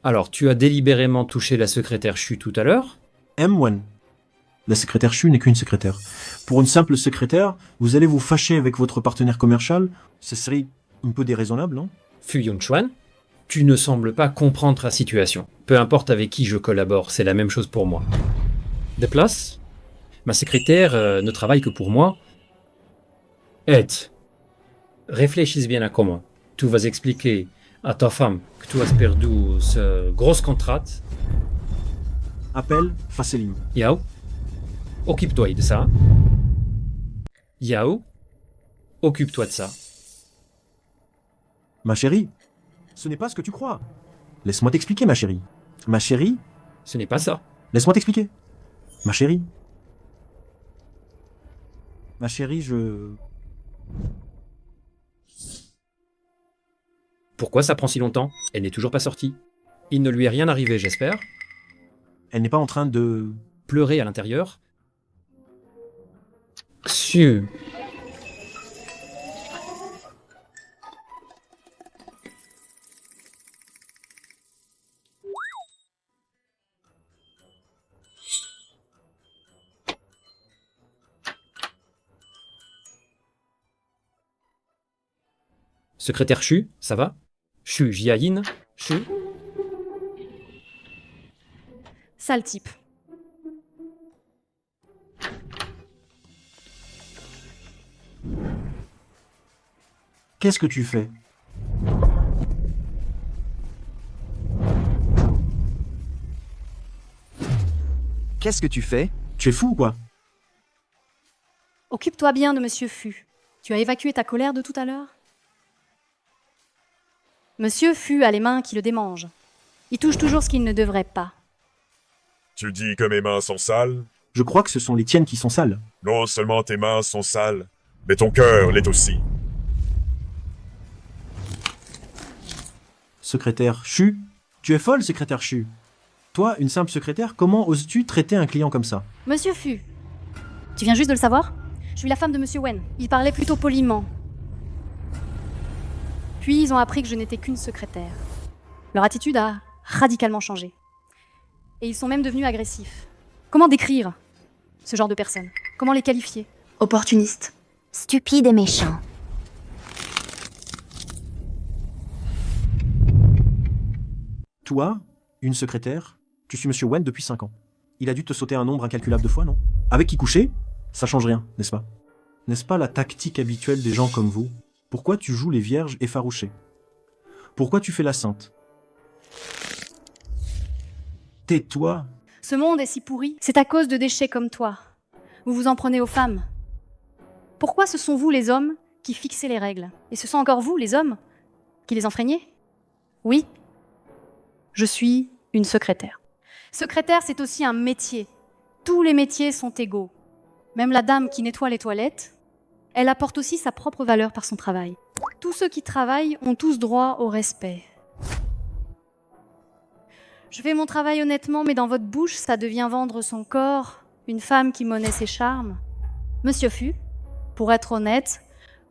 Alors, tu as délibérément touché la secrétaire Chu tout à l'heure? M. Wen. La secrétaire Chu n'est qu'une secrétaire. Pour une simple secrétaire, vous allez vous fâcher avec votre partenaire commercial? Ce serait un peu déraisonnable, non? Fu Yunchuan, tu ne sembles pas comprendre la situation. Peu importe avec qui je collabore, c'est la même chose pour moi. De place, ma secrétaire ne travaille que pour moi. Ed, réfléchis bien à comment tu vas expliquer à ta femme que tu as perdu ce gros contrat. Appelle Faceline. Yao, occupe-toi de ça. Yao, occupe-toi de ça. Ma chérie, ce n'est pas ce que tu crois. Laisse-moi t'expliquer, ma chérie. Ma chérie? Ce n'est pas ça. Laisse-moi t'expliquer. Ma chérie? Ma chérie, je... Pourquoi ça prend si longtemps? Elle n'est toujours pas sortie. Il ne lui est rien arrivé, j'espère. Elle n'est pas en train de... pleurer à l'intérieur. Sûr. Secrétaire Chu, ça va? Xu Jiayin, Xu. Sale type. Qu'est-ce que tu fais? Qu'est-ce que tu fais? Tu es fou ou quoi? Occupe-toi bien de Monsieur Fu. Tu as évacué ta colère de tout à l'heure? Monsieur Fu a les mains qui le démangent. Il touche toujours ce qu'il ne devrait pas. Tu dis que mes mains sont sales? Je crois que ce sont les tiennes qui sont sales. Non seulement tes mains sont sales, mais ton cœur l'est aussi. Secrétaire Chu? Tu es folle, secrétaire Chu. Toi, une simple secrétaire, comment oses-tu traiter un client comme ça? Monsieur Fu, tu viens juste de le savoir? Je suis la femme de Monsieur Wen. Il parlait plutôt poliment. Puis ils ont appris que je n'étais qu'une secrétaire. Leur attitude a radicalement changé. Et ils sont même devenus agressifs. Comment décrire ce genre de personnes? Comment les qualifier? Opportuniste. Stupide et méchant. Toi, une secrétaire, tu suis Monsieur Wen depuis 5 ans. Il a dû te sauter un nombre incalculable de fois, non? Avec qui coucher? Ça change rien, n'est-ce pas? N'est-ce pas la tactique habituelle des gens comme vous? Pourquoi tu joues les vierges effarouchées? Pourquoi tu fais la sainte? Tais-toi. Ce monde est si pourri, c'est à cause de déchets comme toi. Vous vous en prenez aux femmes. Pourquoi ce sont vous, les hommes, qui fixez les règles? Et ce sont encore vous, les hommes, qui les enfreignez? Oui, je suis une secrétaire. Secrétaire, c'est aussi un métier. Tous les métiers sont égaux. Même la dame qui nettoie les toilettes, elle apporte aussi sa propre valeur par son travail. Tous ceux qui travaillent ont tous droit au respect. Je fais mon travail honnêtement, mais dans votre bouche, ça devient vendre son corps, une femme qui monnaie ses charmes. Monsieur Fu, pour être honnête,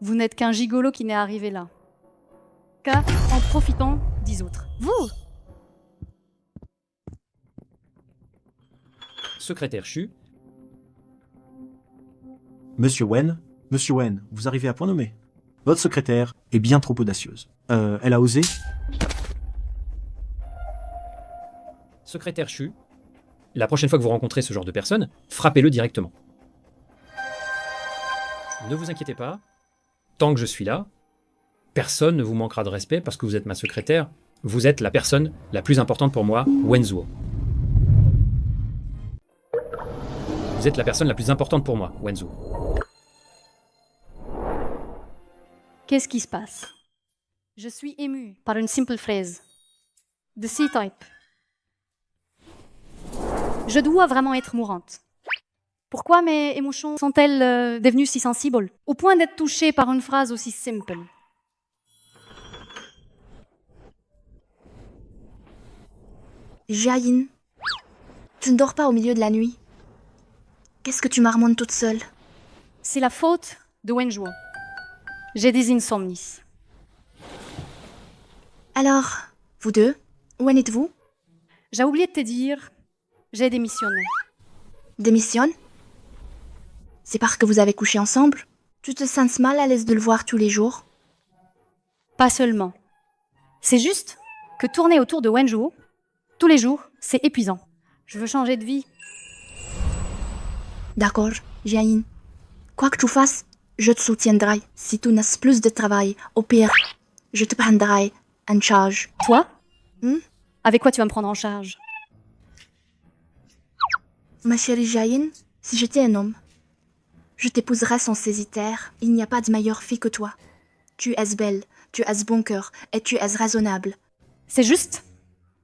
vous n'êtes qu'un gigolo qui n'est arrivé là. Car en profitant des autres. Vous! Secrétaire Chu. Monsieur Wen, vous arrivez à point nommé. Votre secrétaire est bien trop audacieuse. Elle a osé. Secrétaire Chu. La prochaine fois que vous rencontrez ce genre de personne, frappez-le directement. Ne vous inquiétez pas, tant que je suis là, personne ne vous manquera de respect parce que vous êtes ma secrétaire. Vous êtes la personne la plus importante pour moi, Wenzuo. Vous êtes la personne la plus importante pour moi, Wenzuo. Qu'est-ce qui se passe? Je suis émue par une simple phrase. The C-type. Je dois vraiment être mourante. Pourquoi mes émotions sont-elles devenues si sensibles, au point d'être touchée par une phrase aussi simple? Jiayin, tu ne dors pas au milieu de la nuit. Qu'est-ce que tu marmonnes toute seule? C'est la faute de Wenzuo. J'ai des insomnies. Alors, vous deux, où en êtes-vous? J'ai oublié de te dire, j'ai démissionné. Démissionne? C'est parce que vous avez couché ensemble? Tu te sens mal à l'aise de le voir tous les jours? Pas seulement. C'est juste que tourner autour de Wenzuo, tous les jours, c'est épuisant. Je veux changer de vie. D'accord, Jiayin. Quoi que tu fasses, je te soutiendrai. Si tu n'as plus de travail, au pire, je te prendrai en charge. Toi? Avec quoi tu vas me prendre en charge? Ma chérie Jiayin, si j'étais un homme, je t'épouserais sans hésitaire. Il n'y a pas de meilleure fille que toi. Tu es belle, tu es bon cœur et tu es raisonnable. C'est juste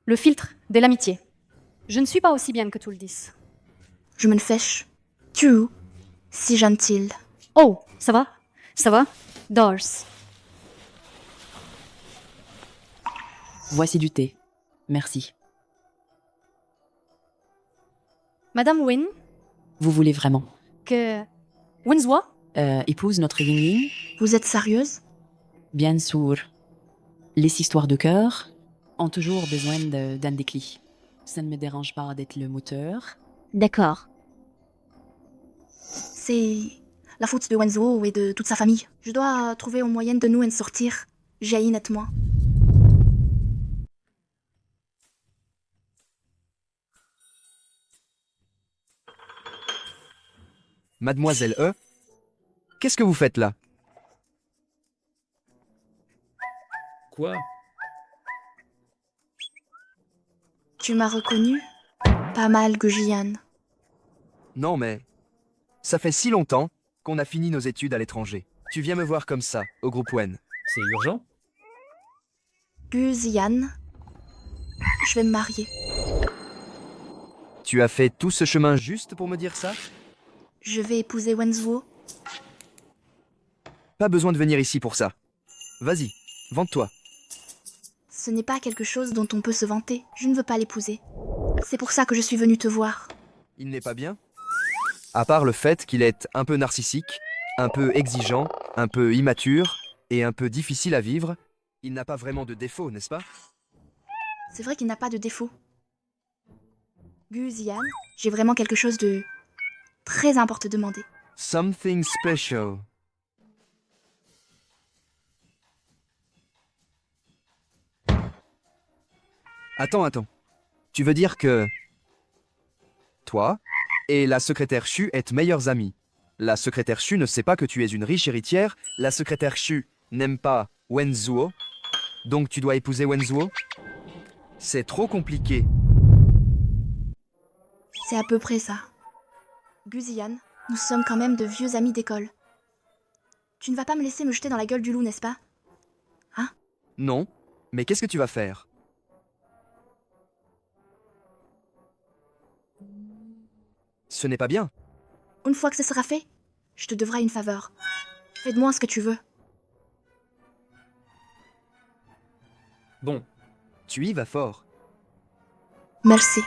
le filtre de l'amitié. Je ne suis pas aussi bien que tu le dis. Je me fiche. Tu, si gentil. Oh, ça va? Ça va? Dors. Voici du thé. Merci. Madame Wen, Vous voulez vraiment que Wenzuo épouse notre Ying-Ying? Vous êtes sérieuse? Bien sûr. Les histoires de cœur ont toujours besoin d'un déclic. Ça ne me dérange pas d'être le moteur. D'accord. C'est la faute de Wenzuo et de toute sa famille. Je dois trouver un moyen de nous en sortir. Jiayin et moi. Mademoiselle E, qu'est-ce que vous faites là? Quoi? Tu m'as reconnu? Pas mal, Gujian. Non mais... Ça fait si longtemps qu'on a fini nos études à l'étranger. Tu viens me voir comme ça, au groupe Wen. C'est urgent? Gujian, je vais me marier. Tu as fait tout ce chemin juste pour me dire ça? Je vais épouser Wenzuo. Pas besoin de venir ici pour ça. Vas-y, vante-toi. Ce n'est pas quelque chose dont on peut se vanter. Je ne veux pas l'épouser. C'est pour ça que je suis venue te voir. Il n'est pas bien? À part le fait qu'il est un peu narcissique, un peu exigeant, un peu immature et un peu difficile à vivre, il n'a pas vraiment de défaut, n'est-ce pas? C'est vrai qu'il n'a pas de défaut. Gu Zian, j'ai vraiment quelque chose de très important à te demander. Something special. Attends. Tu veux dire que toi et la secrétaire Shu êtes meilleurs amis. La secrétaire Shu ne sait pas que tu es une riche héritière. La secrétaire Shu n'aime pas Wenzuo. Donc tu dois épouser Wenzuo? C'est trop compliqué. C'est à peu près ça. Gu Zian, nous sommes quand même de vieux amis d'école. Tu ne vas pas me laisser me jeter dans la gueule du loup, n'est-ce pas? Hein? Non, mais qu'est-ce que tu vas faire? Ce n'est pas bien. Une fois que ce sera fait, je te devrai une faveur. Fais de moi ce que tu veux. Bon. Tu y vas fort. Merci.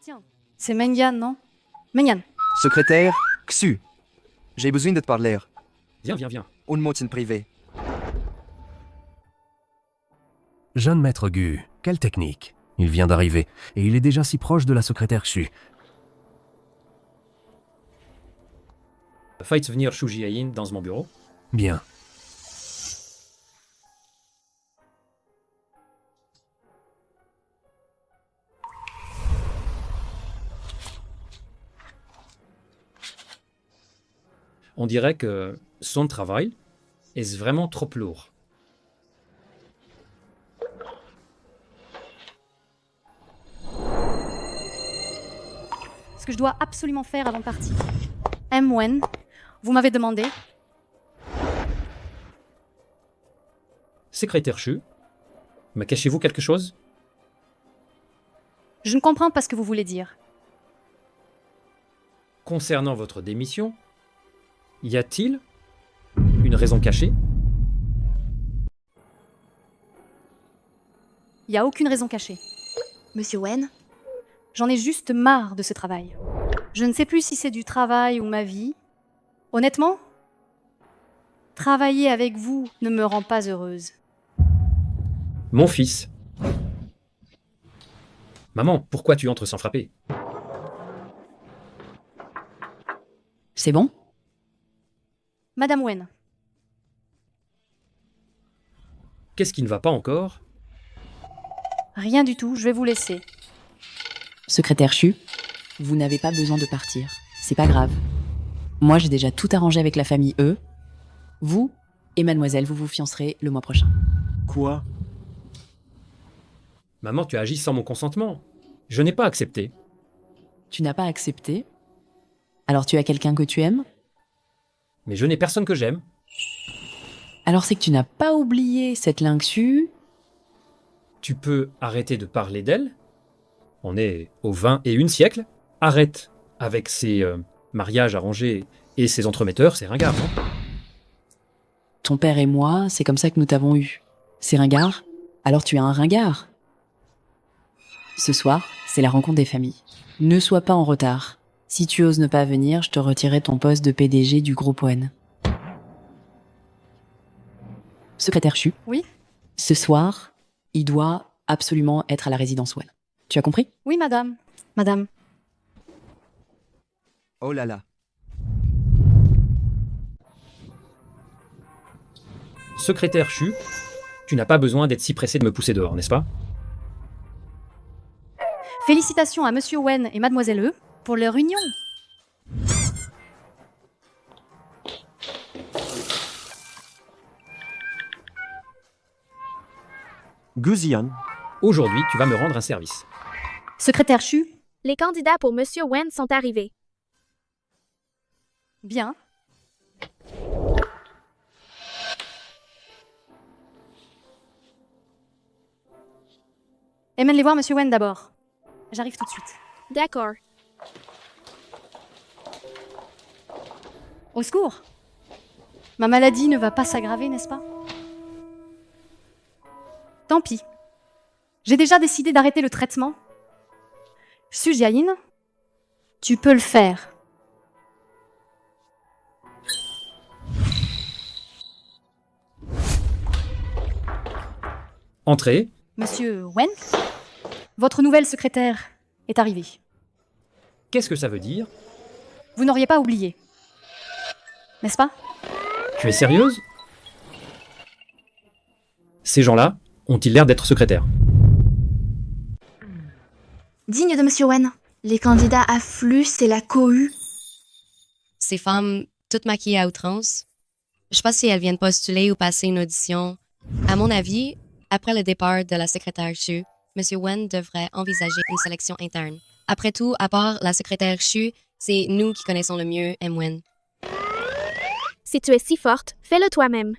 Tiens, c'est Mengan, non? Mengan. Secrétaire Xu. J'ai besoin de te parler. Viens. Un mot in privé. Jeune maître Gu, quelle technique! Il vient d'arriver, et il est déjà si proche de la secrétaire Shu. Faites venir Shu Jiayin dans mon bureau. Bien. On dirait que son travail est vraiment trop lourd. Ce que je dois absolument faire avant de partir. Wen, vous m'avez demandé. Secrétaire Shu, me cachez-vous quelque chose? Je ne comprends pas ce que vous voulez dire. Concernant votre démission, y a-t-il une raison cachée? Il n'y a aucune raison cachée. Monsieur Wen? J'en ai juste marre de ce travail. Je ne sais plus si c'est du travail ou ma vie. Honnêtement, travailler avec vous ne me rend pas heureuse. Mon fils. Maman, pourquoi tu entres sans frapper? C'est bon? Madame Wen, Qu'est-ce qui ne va pas encore? rien du tout, je vais vous laisser. Secrétaire Shu, vous n'avez pas besoin de partir. C'est pas grave. Moi, j'ai déjà tout arrangé avec la famille E. Vous et mademoiselle, vous vous fiancerez le mois prochain. Quoi? Maman, tu agis sans mon consentement. Je n'ai pas accepté. Tu n'as pas accepté? Alors tu as quelqu'un que tu aimes? Mais je n'ai personne que j'aime. Alors c'est que tu n'as pas oublié cette Lingxu. Tu peux arrêter de parler d'elle? On est au 21e siècle. Arrête avec ces mariages arrangés et ces entremetteurs, c'est ringard, non? Ton père et moi, c'est comme ça que nous t'avons eu. C'est ringard? Alors tu es un ringard. Ce soir, c'est la rencontre des familles. Ne sois pas en retard. Si tu oses ne pas venir, je te retirerai ton poste de PDG du groupe ON. Secrétaire Shu. Oui? Ce soir, il doit absolument être à la résidence ON. Tu as compris? Oui, madame. Madame. Oh là là. Secrétaire Shu, tu n'as pas besoin d'être si pressé de me pousser dehors, n'est-ce pas? Félicitations à Monsieur Wen et Mademoiselle E pour leur union. Gu Zian. Aujourd'hui, tu vas me rendre un service. Secrétaire Shu. Les candidats pour Monsieur Wen sont arrivés. Bien. Emmène-les voir Monsieur Wen d'abord. J'arrive tout de suite. D'accord. Au secours! Ma maladie ne va pas s'aggraver, n'est-ce pas? Tant pis. J'ai déjà décidé d'arrêter le traitement. Su Jiayin, tu peux le faire. Entrez. Monsieur Wen, votre nouvelle secrétaire est arrivée. Qu'est-ce que ça veut dire? Vous n'auriez pas oublié. N'est-ce pas? Tu es sérieuse? Ces gens-là ont-ils l'air d'être secrétaires? Digne de Monsieur Wen. Les candidats affluent, c'est la cohue. Ces femmes, toutes maquillées à outrance, je sais pas si elles viennent postuler ou passer une audition. À mon avis, après le départ de la secrétaire Xu, Monsieur Wen devrait envisager une sélection interne. Après tout, à part la secrétaire Xu, c'est nous qui connaissons le mieux Wen. Si tu es si forte, fais-le toi-même.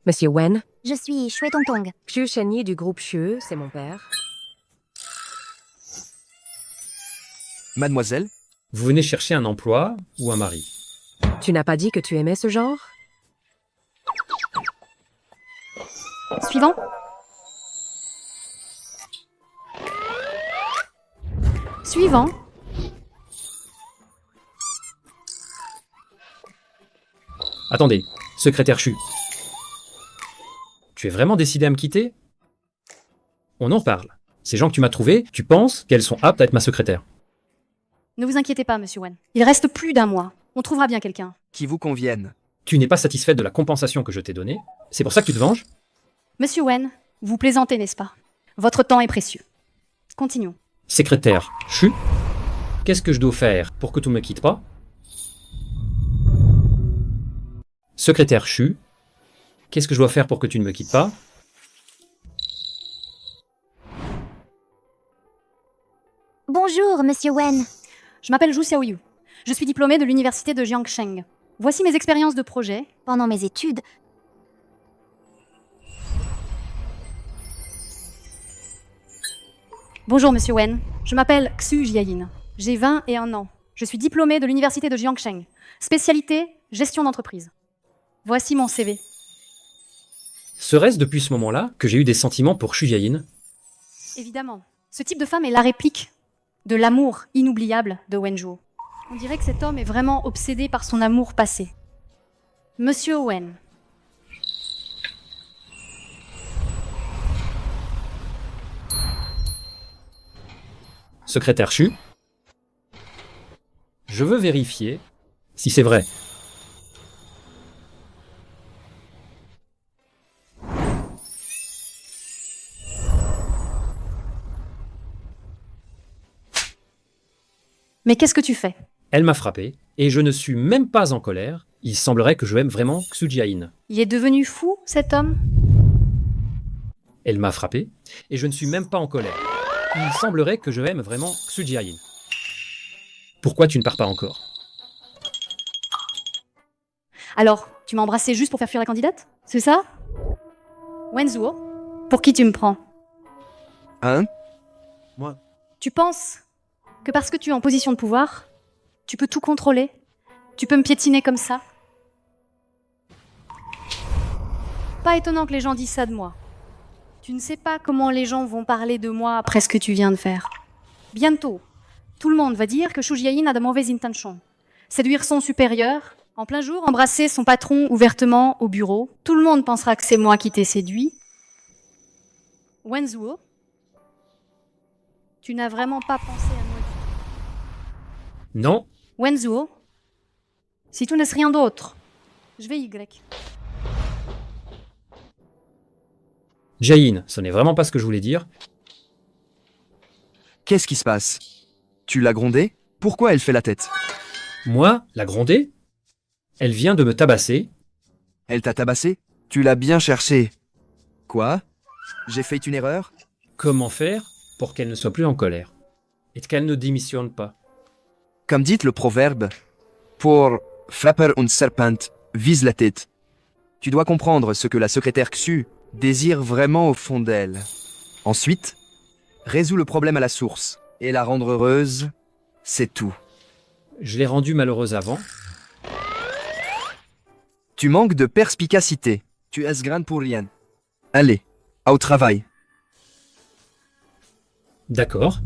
Monsieur Wen, Je suis Shui Tongtong. Xu Shenyi du groupe Xu, c'est mon père. Mademoiselle, Vous venez chercher un emploi ou un mari? Tu n'as pas dit que tu aimais ce genre? Suivant. Suivant. Attendez, secrétaire Xu. Tu es vraiment décidé à me quitter? On en reparle. Ces gens que tu m'as trouvés, tu penses qu'elles sont aptes à être ma secrétaire? Ne vous inquiétez pas, Monsieur Wen. Il reste plus d'un mois. On trouvera bien quelqu'un. qui vous conviennent. Tu n'es pas satisfaite de la compensation que je t'ai donnée? C'est pour ça que tu te venges? Monsieur Wen, vous plaisantez, n'est-ce pas? Votre temps est précieux. Continuons. Secrétaire Xu, qu'est-ce que je dois faire pour que tu ne me quittes pas? Secrétaire Xu, qu'est-ce que je dois faire pour que tu ne me quittes pas? Bonjour, Monsieur Wen. Je m'appelle Zhu Xiaoyu. Je suis diplômée de l'université de Jiangsheng. Voici mes expériences de projet. Pendant mes études, Bonjour, Monsieur Wen. Je m'appelle Xu Jiayin. J'ai 21 ans. Je suis diplômée de l'université de Jiangsheng. Spécialité, gestion d'entreprise. Voici mon CV. Serait-ce depuis ce moment-là que j'ai eu des sentiments pour Xu Jiayin? Évidemment, ce type de femme est la réplique de l'amour inoubliable de Wen Zhuo. On dirait que cet homme est vraiment obsédé par son amour passé. Monsieur Wen. Secrétaire Xu, je veux vérifier si c'est vrai. Mais qu'est-ce que tu fais? Elle m'a frappé, et je ne suis même pas en colère. Il semblerait que je aime vraiment Xu Jiayin. Il est devenu fou, cet homme? Elle m'a frappé, et je ne suis même pas en colère. Il semblerait que je aime vraiment Xu Jiayin. Pourquoi tu ne pars pas encore? Alors, tu m'as embrassé juste pour faire fuir la candidate? C'est ça? Wen Zhuo, pour qui tu me prends? Hein? Moi, Tu penses que parce que tu es en position de pouvoir, tu peux tout contrôler? Tu peux me piétiner comme ça? Pas étonnant que les gens disent ça de moi. Tu ne sais pas comment les gens vont parler de moi après ce que tu viens de faire. Bientôt, tout le monde va dire que Xu Jiayin a de mauvaises intentions. Séduire son supérieur, en plein jour, embrasser son patron ouvertement au bureau. Tout le monde pensera que c'est moi qui t'ai séduit. Wen Zhuo, tu n'as vraiment pas pensé à moi. Non, Wen Zhuo, si tu ne sais rien d'autre, je vais Y. Jiayin, ce n'est vraiment pas ce que je voulais dire. Qu'est-ce qui se passe? Tu l'as grondée? Pourquoi elle fait la tête? Moi, la gronder? Elle vient de me tabasser. Elle t'a tabassé? Tu l'as bien cherché. Quoi? J'ai fait une erreur? Comment faire pour qu'elle ne soit plus en colère? Et qu'elle ne démissionne pas? Comme dit le proverbe, pour frapper un serpent, vise la tête. Tu dois comprendre ce que la secrétaire Xu désire vraiment au fond d'elle. Ensuite, résous le problème à la source. Et la rendre heureuse, c'est tout. Je l'ai rendue malheureuse avant. Tu manques de perspicacité. Tu es grande pour rien. Allez, au travail. D'accord.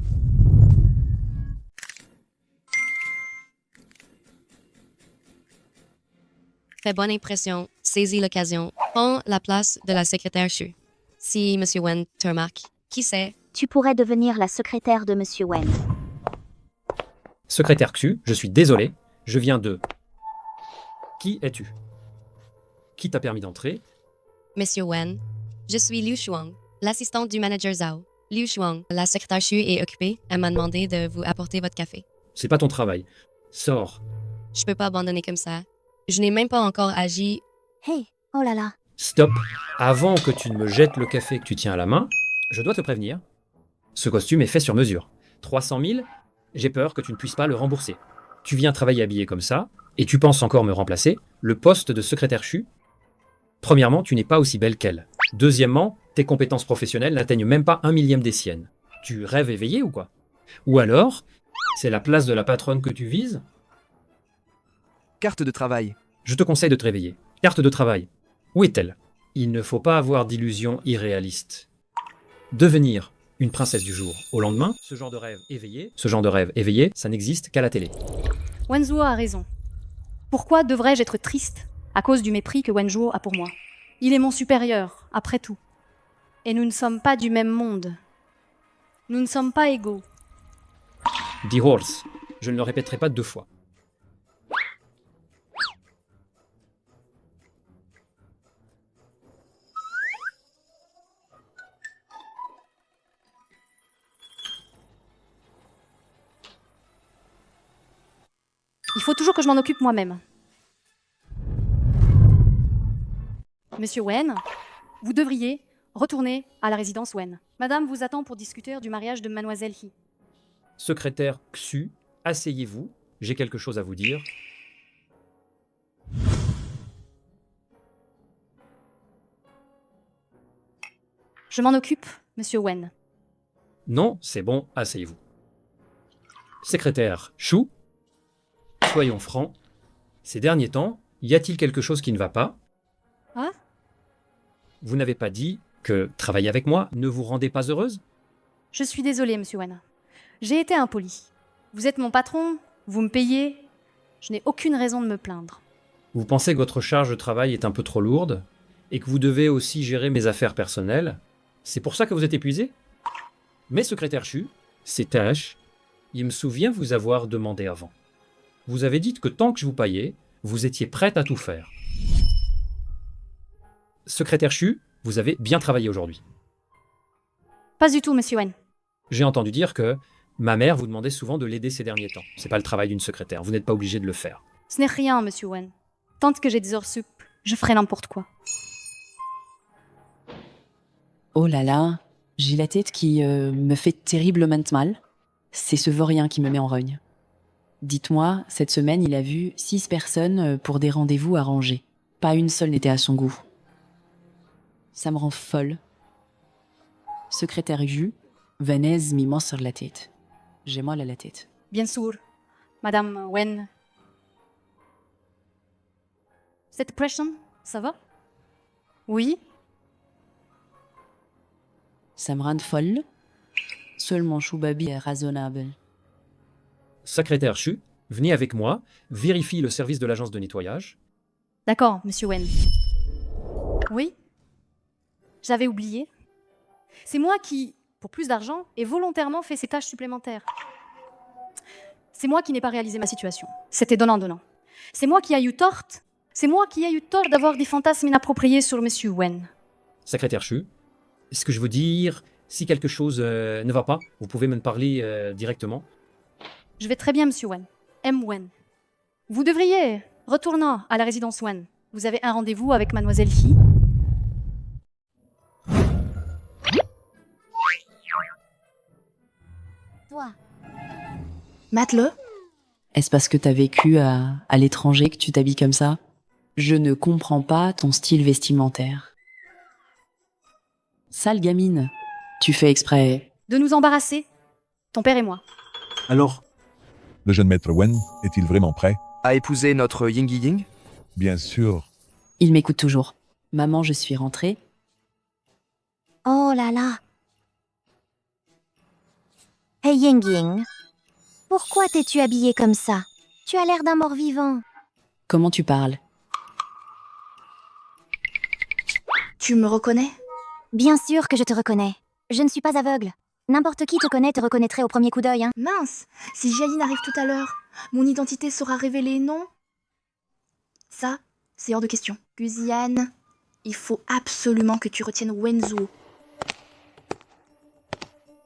Fais bonne impression, saisis l'occasion, prends la place de la secrétaire Chu. Si M. Wen te remarque, qui sait? Tu pourrais devenir la secrétaire de Monsieur Wen. Secrétaire Xu, je suis désolé, je viens de... Qui es-tu? Qui t'a permis d'entrer? Monsieur Wen, je suis Liu Shuang, l'assistante du manager Zhao. Liu Shuang, la secrétaire Chu est occupée, elle m'a demandé de vous apporter votre café. C'est pas ton travail. Sors. Je peux pas abandonner comme ça. Je n'ai même pas encore agi. Hey, oh là là. Stop. Avant que tu ne me jettes le café que tu tiens à la main, je dois te prévenir. Ce costume est fait sur mesure. 300 000, j'ai peur que tu ne puisses pas le rembourser. Tu viens travailler habillé comme ça, et tu penses encore me remplacer. Le poste de secrétaire Chu, premièrement, tu n'es pas aussi belle qu'elle. Deuxièmement, tes compétences professionnelles n'atteignent même pas 1/1000 des siennes. Tu rêves éveillé ou quoi? Ou alors, c'est la place de la patronne que tu vises? Carte de travail. Je te conseille de te réveiller. Carte de travail. Où est-elle? Il ne faut pas avoir d'illusions irréalistes. Devenir une princesse du jour au lendemain, ce genre de rêve éveillé, ça n'existe qu'à la télé. Wenzhuo a raison. Pourquoi devrais-je être triste à cause du mépris que Wenzhuo a pour moi? Il est mon supérieur, après tout. Et nous ne sommes pas du même monde. Nous ne sommes pas égaux. Dit Horse, je ne le répéterai pas 2 fois. Il faut toujours que je m'en occupe moi-même. Monsieur Wen, vous devriez retourner à la résidence Wen. Madame vous attend pour discuter du mariage de Mademoiselle He. Secrétaire Xu, asseyez-vous, j'ai quelque chose à vous dire. Je m'en occupe, Monsieur Wen. Non, c'est bon, asseyez-vous. Secrétaire Shu, soyons francs, ces derniers temps, y a-t-il quelque chose qui ne va pas? Ah? Vous n'avez pas dit que travailler avec moi ne vous rendait pas heureuse? Je suis désolée, Monsieur Wen. J'ai été impoli. Vous êtes mon patron, vous me payez. Je n'ai aucune raison de me plaindre. Vous pensez que votre charge de travail est un peu trop lourde et que vous devez aussi gérer mes affaires personnelles? C'est pour ça que vous êtes épuisé? Mais secrétaire Chu, ces tâches, il me souvient vous avoir demandé avant. Vous avez dit que tant que je vous payais, vous étiez prête à tout faire. Secrétaire Chu, vous avez bien travaillé aujourd'hui. Pas du tout, Monsieur Wen. J'ai entendu dire que ma mère vous demandait souvent de l'aider ces derniers temps. C'est pas le travail d'une secrétaire, vous n'êtes pas obligé de le faire. Ce n'est rien, Monsieur Wen. Tant que j'ai des heures sup, je ferai n'importe quoi. Oh là là, j'ai la tête qui me fait terriblement mal. C'est ce vaurien qui me met en rogne. Dites-moi, cette semaine, il a vu 6 personnes pour des rendez-vous arrangés. Pas une seule n'était à son goût. Ça me rend folle. Secrétaire Yu, Vanessa m'y ment sur la tête. J'ai mal à la tête. Bien sûr, Madame Wen. Cette pression, ça va? Oui? Ça me rend folle. Seulement Choubabi est raisonnable. Secrétaire Chu, venez avec moi, vérifie le service de l'agence de nettoyage. D'accord, Monsieur Wen. Oui? J'avais oublié. C'est moi qui, pour plus d'argent, ai volontairement fait ces tâches supplémentaires. C'est moi qui n'ai pas réalisé ma situation. C'était donnant-donnant. C'est moi qui ai eu tort. C'est moi qui ai eu tort d'avoir des fantasmes inappropriés sur Monsieur Wen. Secrétaire Chu, est-ce que je veux dire, si quelque chose ne va pas, vous pouvez me parler directement. Je vais très bien, Monsieur Wen. M. Wen. Vous devriez retourner à la résidence Wen. Vous avez un rendez-vous avec Mademoiselle He. Toi. Mate-le. Est-ce parce que t'as vécu à l'étranger que tu t'habilles comme ça? Je ne comprends pas ton style vestimentaire. Sale gamine. Tu fais exprès. De nous embarrasser, ton père et moi. Alors, Le jeune maître Wen est-il vraiment prêt? À épouser notre Ying Ying? Bien sûr. Il m'écoute toujours. Maman, je suis rentrée. Oh là là. Hey Ying Ying, pourquoi t'es-tu habillée comme ça? Tu as l'air d'un mort-vivant. Comment tu parles? Tu me reconnais? Bien sûr que je te reconnais. Je ne suis pas aveugle. N'importe qui te connaît te reconnaîtrait au premier coup d'œil, hein. Mince, si Jaline arrive tout à l'heure, mon identité sera révélée, non? Ça, c'est hors de question. Guziane, il faut absolument que tu retiennes Wenzuo.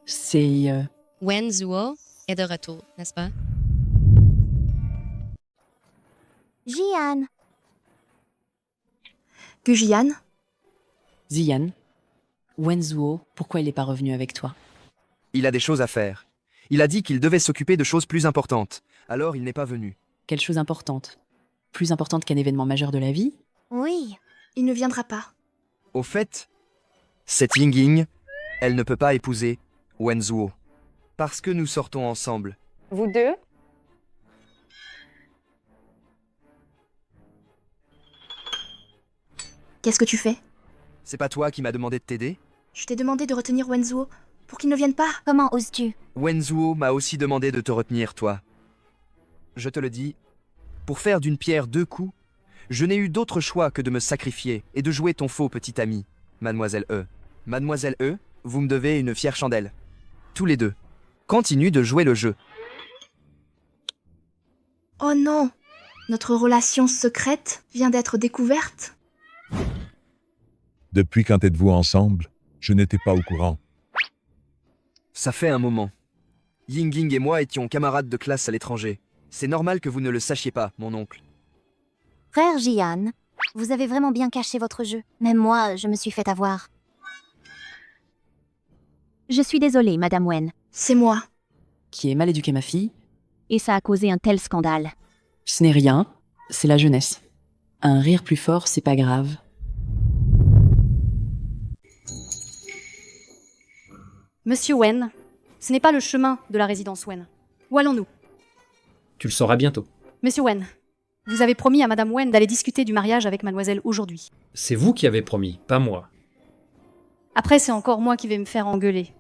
C'est... Wen Zuo est de retour, n'est-ce pas? Jian. Gujian, Ziyan. Wenzuo, pourquoi il n'est pas revenu avec toi? Il a des choses à faire. Il a dit qu'il devait s'occuper de choses plus importantes. Alors il n'est pas venu. Quelle chose importante? Plus importante qu'un événement majeur de la vie? Oui. il ne viendra pas. Au fait, cette Ying Ying, elle ne peut pas épouser Wenzuo. Parce que nous sortons ensemble. Vous deux? Qu'est-ce que tu fais? C'est pas toi qui m'as demandé de t'aider? Je t'ai demandé de retenir Wenzuo pour qu'il ne vienne pas. Comment oses-tu? Wenzuo m'a aussi demandé de te retenir, toi. Je te le dis, pour faire d'une pierre deux coups, je n'ai eu d'autre choix que de me sacrifier et de jouer ton faux petit ami, Mademoiselle E. Mademoiselle E, vous me devez une fière chandelle. Tous les deux. Continue de jouer le jeu. Oh non! Notre relation secrète vient d'être découverte. Depuis quand êtes-vous ensemble? Je n'étais pas au courant. Ça fait un moment. Ying Ying et moi étions camarades de classe à l'étranger. C'est normal que vous ne le sachiez pas, mon oncle. Frère Jian, vous avez vraiment bien caché votre jeu. Même moi, je me suis fait avoir. Je suis désolée, Madame Wen. C'est moi. Qui ait mal éduqué ma fille? Et ça a causé un tel scandale. Ce n'est rien, c'est la jeunesse. Un rire plus fort, c'est pas grave. Monsieur Wen, ce n'est pas le chemin de la résidence Wen. Où allons-nous? Tu le sauras bientôt. Monsieur Wen, vous avez promis à Madame Wen d'aller discuter du mariage avec mademoiselle aujourd'hui. C'est vous qui avez promis, pas moi. Après, c'est encore moi qui vais me faire engueuler.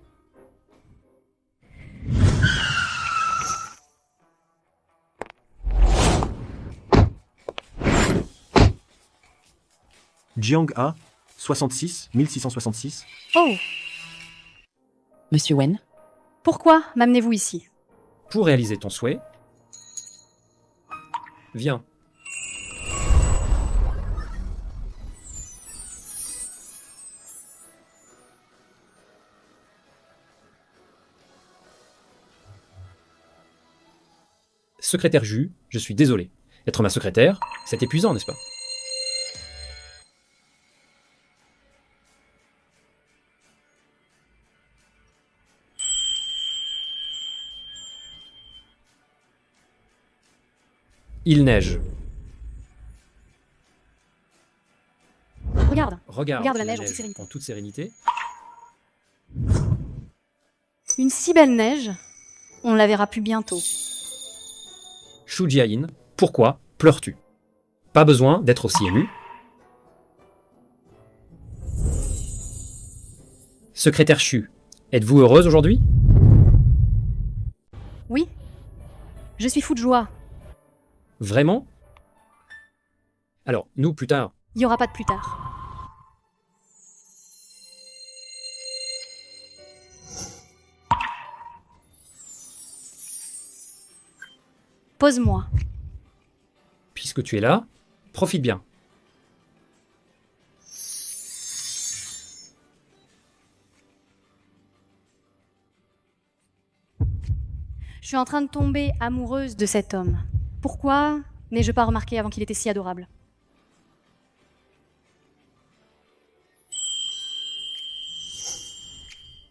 Jiang A, 66, 1666. Oh! Monsieur Wen? Pourquoi m'amenez-vous ici? Pour réaliser ton souhait, viens. Secrétaire Ju, je suis désolé. Être ma secrétaire, c'est épuisant, n'est-ce pas? Il neige. Regarde. Regarde la neige en toute sérénité. en toute sérénité. Une si belle neige, on la verra plus bientôt. Shu Jiayin, pourquoi pleures-tu? Pas besoin d'être aussi ému. Secrétaire Shu, êtes-vous heureuse aujourd'hui? Oui, je suis fou de joie. Vraiment? Alors, nous, plus tard. Il n'y aura pas de plus tard. Pose-moi. Puisque tu es là, profite bien. Je suis en train de tomber amoureuse de cet homme. Pourquoi n'ai-je pas remarqué avant qu'il était si adorable?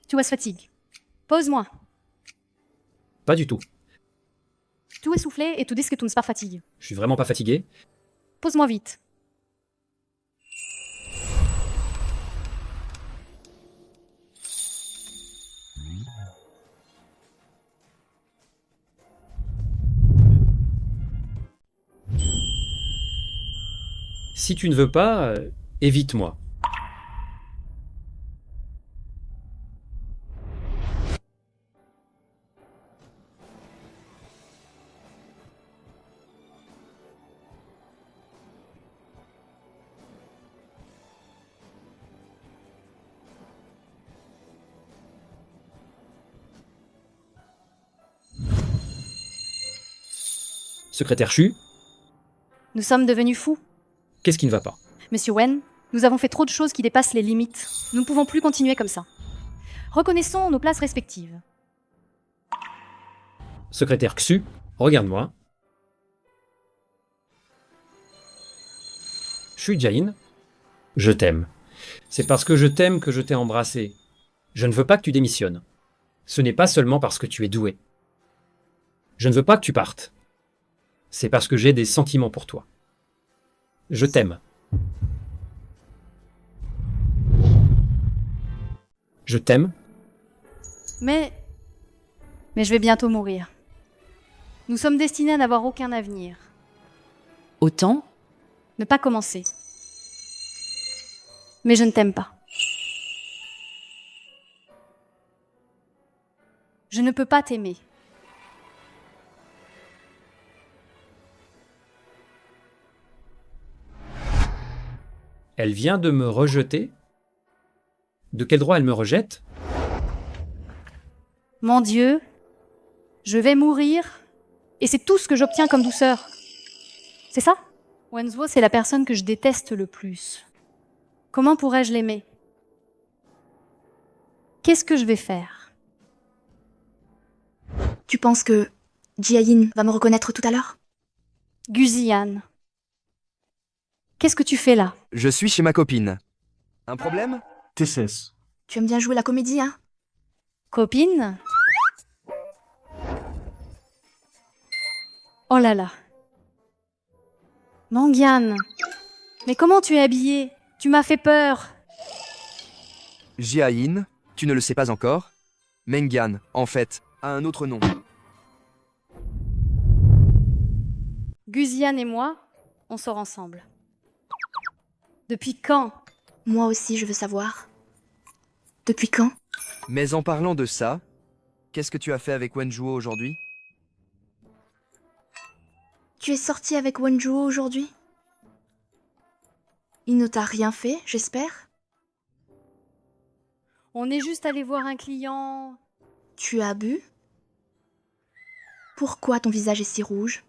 Tu vois, se fatigue. Pose-moi. Pas du tout. Tu essoufflé et tu dis que tu ne pas fatigue. Je suis vraiment pas fatigué. Pose-moi vite. Si tu ne veux pas, évite-moi. Secrétaire Chu, Nous sommes devenus fous. qu'est-ce qui ne va pas? Monsieur Wen, nous avons fait trop de choses qui dépassent les limites. Nous ne pouvons plus continuer comme ça. Reconnaissons nos places respectives. Secrétaire Xu, regarde-moi. Shu Jain, je t'aime. C'est parce que je t'aime que je t'ai embrassé. Je ne veux pas que tu démissionnes. Ce n'est pas seulement parce que tu es doué. Je ne veux pas que tu partes. C'est parce que j'ai des sentiments pour toi. Je t'aime. Je t'aime. Mais je vais bientôt mourir. Nous sommes destinés à n'avoir aucun avenir. Autant Ne pas commencer. Mais je ne t'aime pas. Je ne peux pas t'aimer. Elle vient de me rejeter. De quel droit elle me rejette? Mon Dieu, je vais mourir et c'est tout ce que j'obtiens comme douceur. C'est ça? Wenzhuo, c'est la personne que je déteste le plus. Comment pourrais-je l'aimer? Qu'est-ce que je vais faire? Tu penses que Jiayin va me reconnaître tout à l'heure? Guzian, qu'est-ce que tu fais là? Je suis chez ma copine. Un problème? TCS. Tu aimes bien jouer la comédie, hein? Copine? Oh là là. Mangyane, mais comment tu es habillée? Tu m'as fait peur. Jiayin, tu ne le sais pas encore? Mengan, en fait, a un autre nom. Guzian et moi, on sort ensemble. Depuis quand? Moi aussi, je veux savoir. Depuis quand? Mais en parlant de ça, qu'est-ce que tu as fait avec Wenzhuo aujourd'hui? Tu es sorti avec Wenzhuo aujourd'hui? Il ne t'a rien fait, j'espère? On est juste allé voir un client. Tu as bu? Pourquoi ton visage est si rouge?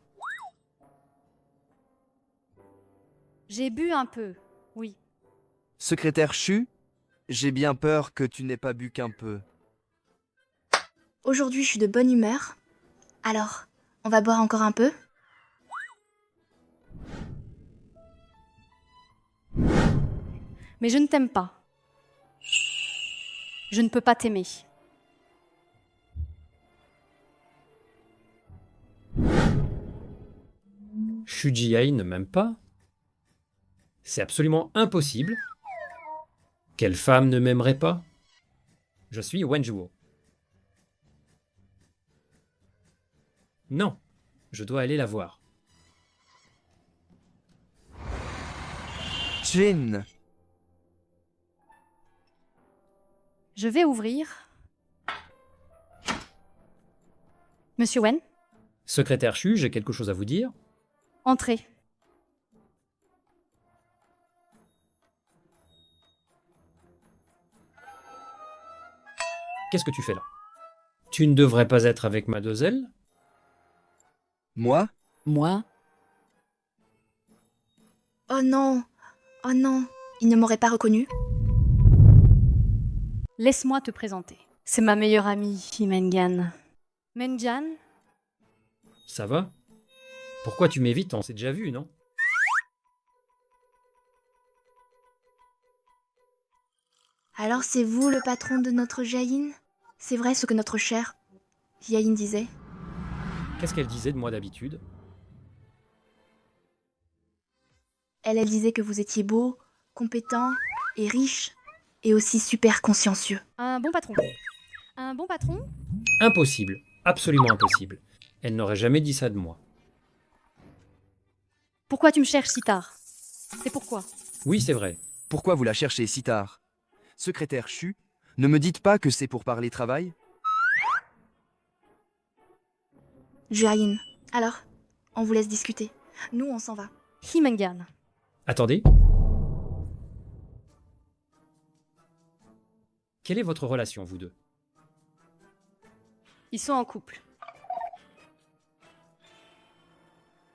J'ai bu un peu, oui. Secrétaire Chu, j'ai bien peur que tu n'aies pas bu qu'un peu. Aujourd'hui, je suis de bonne humeur. Alors, on va boire encore un peu? Mais je ne t'aime pas. Je ne peux pas t'aimer. Shu Jiai ne m'aime pas. C'est absolument impossible. Quelle femme ne m'aimerait pas? Je suis Wenzhuo. Non, je dois aller la voir. Jin, Je vais ouvrir. Monsieur Wen, Secrétaire Chu, j'ai quelque chose à vous dire. entrez. Qu'est-ce que tu fais là? Tu ne devrais pas être avec mademoiselle? moi? Moi, Oh non! Oh non! Il ne m'aurait pas reconnu? Laisse-moi te présenter. C'est ma meilleure amie, Mengan. Mengan, Ça va? Pourquoi tu m'évites? On s'est déjà vu, non? Alors c'est vous le patron de notre Jiayin? C'est vrai ce que notre chère Jiayin disait? Qu'est-ce qu'elle disait de moi d'habitude? Elle disait que vous étiez beau, compétent et riche, et aussi super consciencieux. un bon patron. Un bon patron? Impossible, absolument impossible. Elle n'aurait jamais dit ça de moi. Pourquoi tu me cherches si tard? C'est pourquoi. Oui, c'est vrai. Pourquoi vous la cherchez si tard? Secrétaire Chu, ne me dites pas que c'est pour parler travail? Jain. Alors, on vous laisse discuter. Nous, on s'en va. Himengan. Attendez. Quelle est votre relation, vous deux? Ils sont en couple.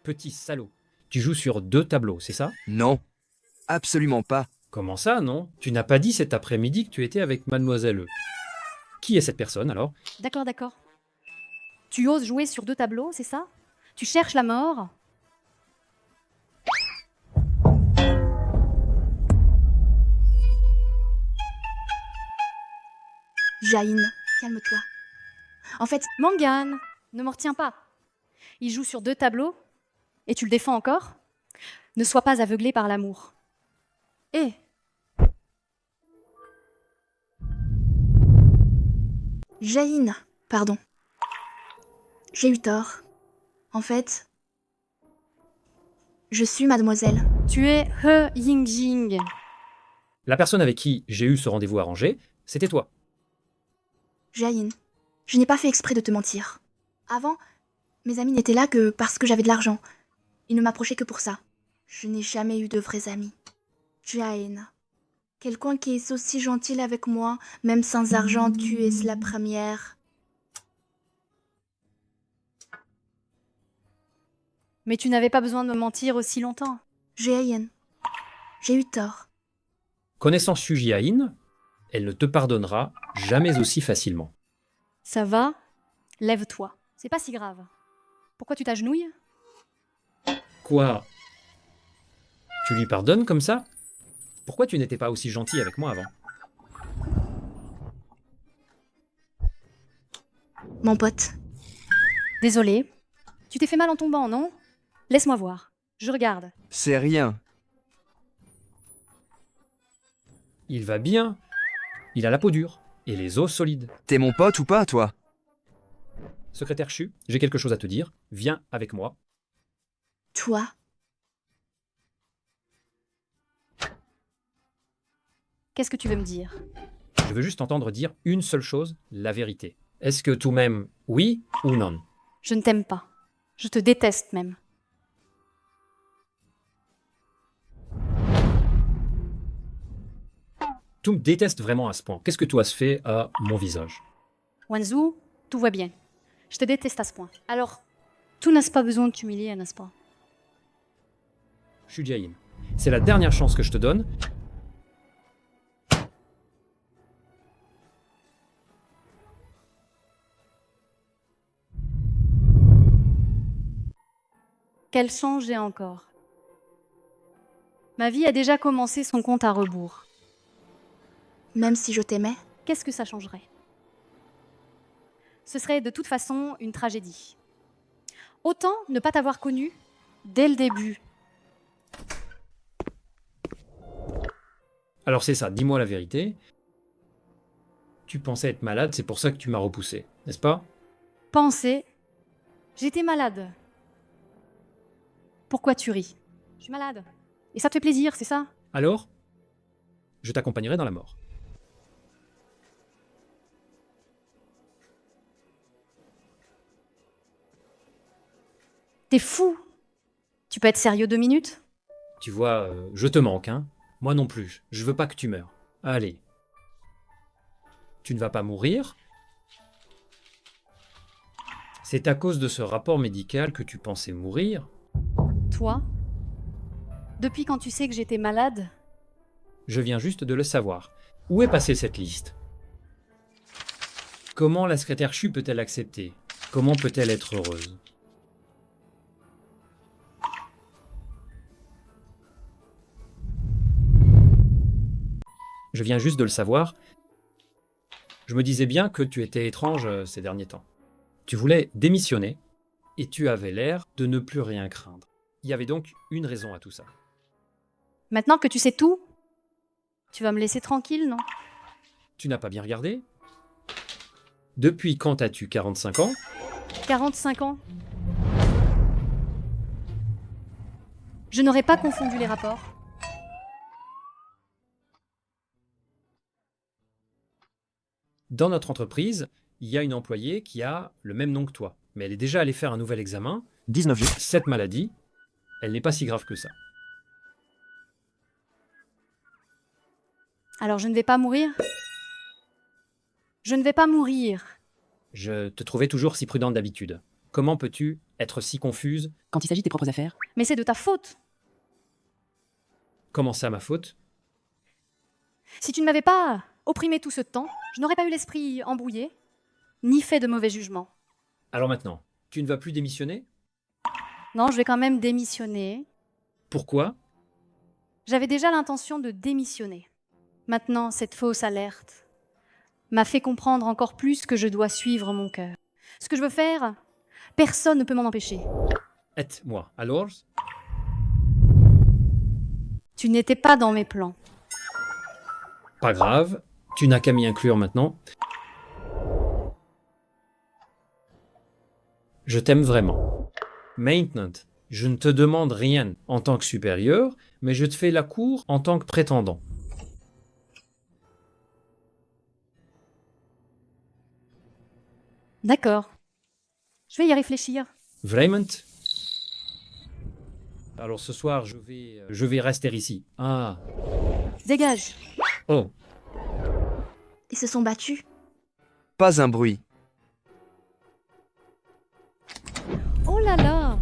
Petit salaud. Tu joues sur 2 tableaux, c'est ça? Non, absolument pas. Comment ça, non? Tu n'as pas dit cet après-midi que tu étais avec Mademoiselle E. Qui est cette personne, alors? D'accord, d'accord. Tu oses jouer sur 2 tableaux, c'est ça? Tu cherches la mort? Jain, calme-toi. En fait, Mangan, ne m'en retiens pas. Il joue sur 2 tableaux et tu le défends encore? Ne sois pas aveuglé par l'amour. Eh, Jain, pardon. J'ai eu tort. En fait, je suis mademoiselle. tu es He Yingjing. La personne avec qui j'ai eu ce rendez-vous arrangé, c'était toi. Jain, je n'ai pas fait exprès de te mentir. Avant, mes amis n'étaient là que parce que j'avais de l'argent. Ils ne m'approchaient que pour ça. Je n'ai jamais eu de vrais amis. Jain, quelqu'un qui est aussi gentil avec moi, même sans argent, tu es la première. Mais tu n'avais pas besoin de me mentir aussi longtemps. Jain, j'ai eu tort. Connaissant Sujiain, elle ne te pardonnera jamais aussi facilement. Ça va? Lève-toi. C'est pas si grave. Pourquoi tu t'agenouilles? Quoi? Tu lui pardonnes comme ça? Pourquoi tu n'étais pas aussi gentil avec moi avant? Mon pote. Désolé. Tu t'es fait mal en tombant, non? Laisse-moi voir. Je regarde. C'est rien. Il va bien. Il a la peau dure et les os solides. T'es mon pote ou pas, toi? Secrétaire Chu, j'ai quelque chose à te dire. Viens avec moi. Toi? Qu'est-ce que tu veux me dire? Je veux juste entendre dire une seule chose, la vérité. Est-ce que tout de même, oui ou non? Je ne t'aime pas. Je te déteste même. Tu me détestes vraiment à ce point. Qu'est-ce que tu as fait à mon visage? Wanzhou, tout va bien. Je te déteste à ce point. Alors, tout n'a pas besoin de t'humilier, n'est-ce pas? Shujiain, c'est la dernière chance que je te donne. Quelle chance j'ai encore. Ma vie a déjà commencé son compte à rebours. Même si je t'aimais? Qu'est-ce que ça changerait? Ce serait de toute façon une tragédie. Autant ne pas t'avoir connu dès le début. Alors c'est ça, dis-moi la vérité. Tu pensais être malade, c'est pour ça que tu m'as repoussé, n'est-ce pas? Pensez, j'étais malade. Pourquoi tu ris? Je suis malade. Et ça te fait plaisir, c'est ça? Alors, je t'accompagnerai dans la mort. T'es fou? Tu peux être sérieux 2 minutes? Tu vois, je te manque, hein? Moi non plus, je veux pas que tu meurs. Allez. Tu ne vas pas mourir? C'est à cause de ce rapport médical que tu pensais mourir? Toi? Depuis quand tu sais que j'étais malade? Je viens juste de le savoir. Où est passée cette liste? Comment la secrétaire Chu peut-elle accepter? Comment peut-elle être heureuse? Je viens juste de le savoir. Je me disais bien que tu étais étrange ces derniers temps. Tu voulais démissionner et tu avais l'air de ne plus rien craindre. Il y avait donc une raison à tout ça. Maintenant que tu sais tout, tu vas me laisser tranquille, non? Tu n'as pas bien regardé? Depuis quand as-tu 45 ans? 45 ans? Je n'aurais pas confondu les rapports. Dans notre entreprise, il y a une employée qui a le même nom que toi, mais elle est déjà allée faire un nouvel examen. 19 jours. Cette maladie, elle n'est pas si grave que ça. Alors je ne vais pas mourir? Je ne vais pas mourir. Je te trouvais toujours si prudente d'habitude. Comment peux-tu être si confuse? Quand il s'agit de tes propres affaires. Mais c'est de ta faute. Comment ça, ma faute? Si tu ne m'avais pas opprimé tout ce temps, je n'aurais pas eu l'esprit embrouillé, ni fait de mauvais jugements. Alors maintenant, tu ne vas plus démissionner? Non, je vais quand même démissionner. Pourquoi? J'avais déjà l'intention de démissionner. Maintenant, cette fausse alerte m'a fait comprendre encore plus que je dois suivre mon cœur. Ce que je veux faire, personne ne peut m'en empêcher. Aide-moi, alors? Tu n'étais pas dans mes plans. Pas grave, tu n'as qu'à m'y inclure maintenant. Je t'aime vraiment. Maintenant, je ne te demande rien en tant que supérieur, mais je te fais la cour en tant que prétendant. D'accord. Je vais y réfléchir. Vraiment? Alors ce soir, je vais rester ici. Ah. Dégage. Oh. Ils se sont battus. Pas un bruit. Oh là là.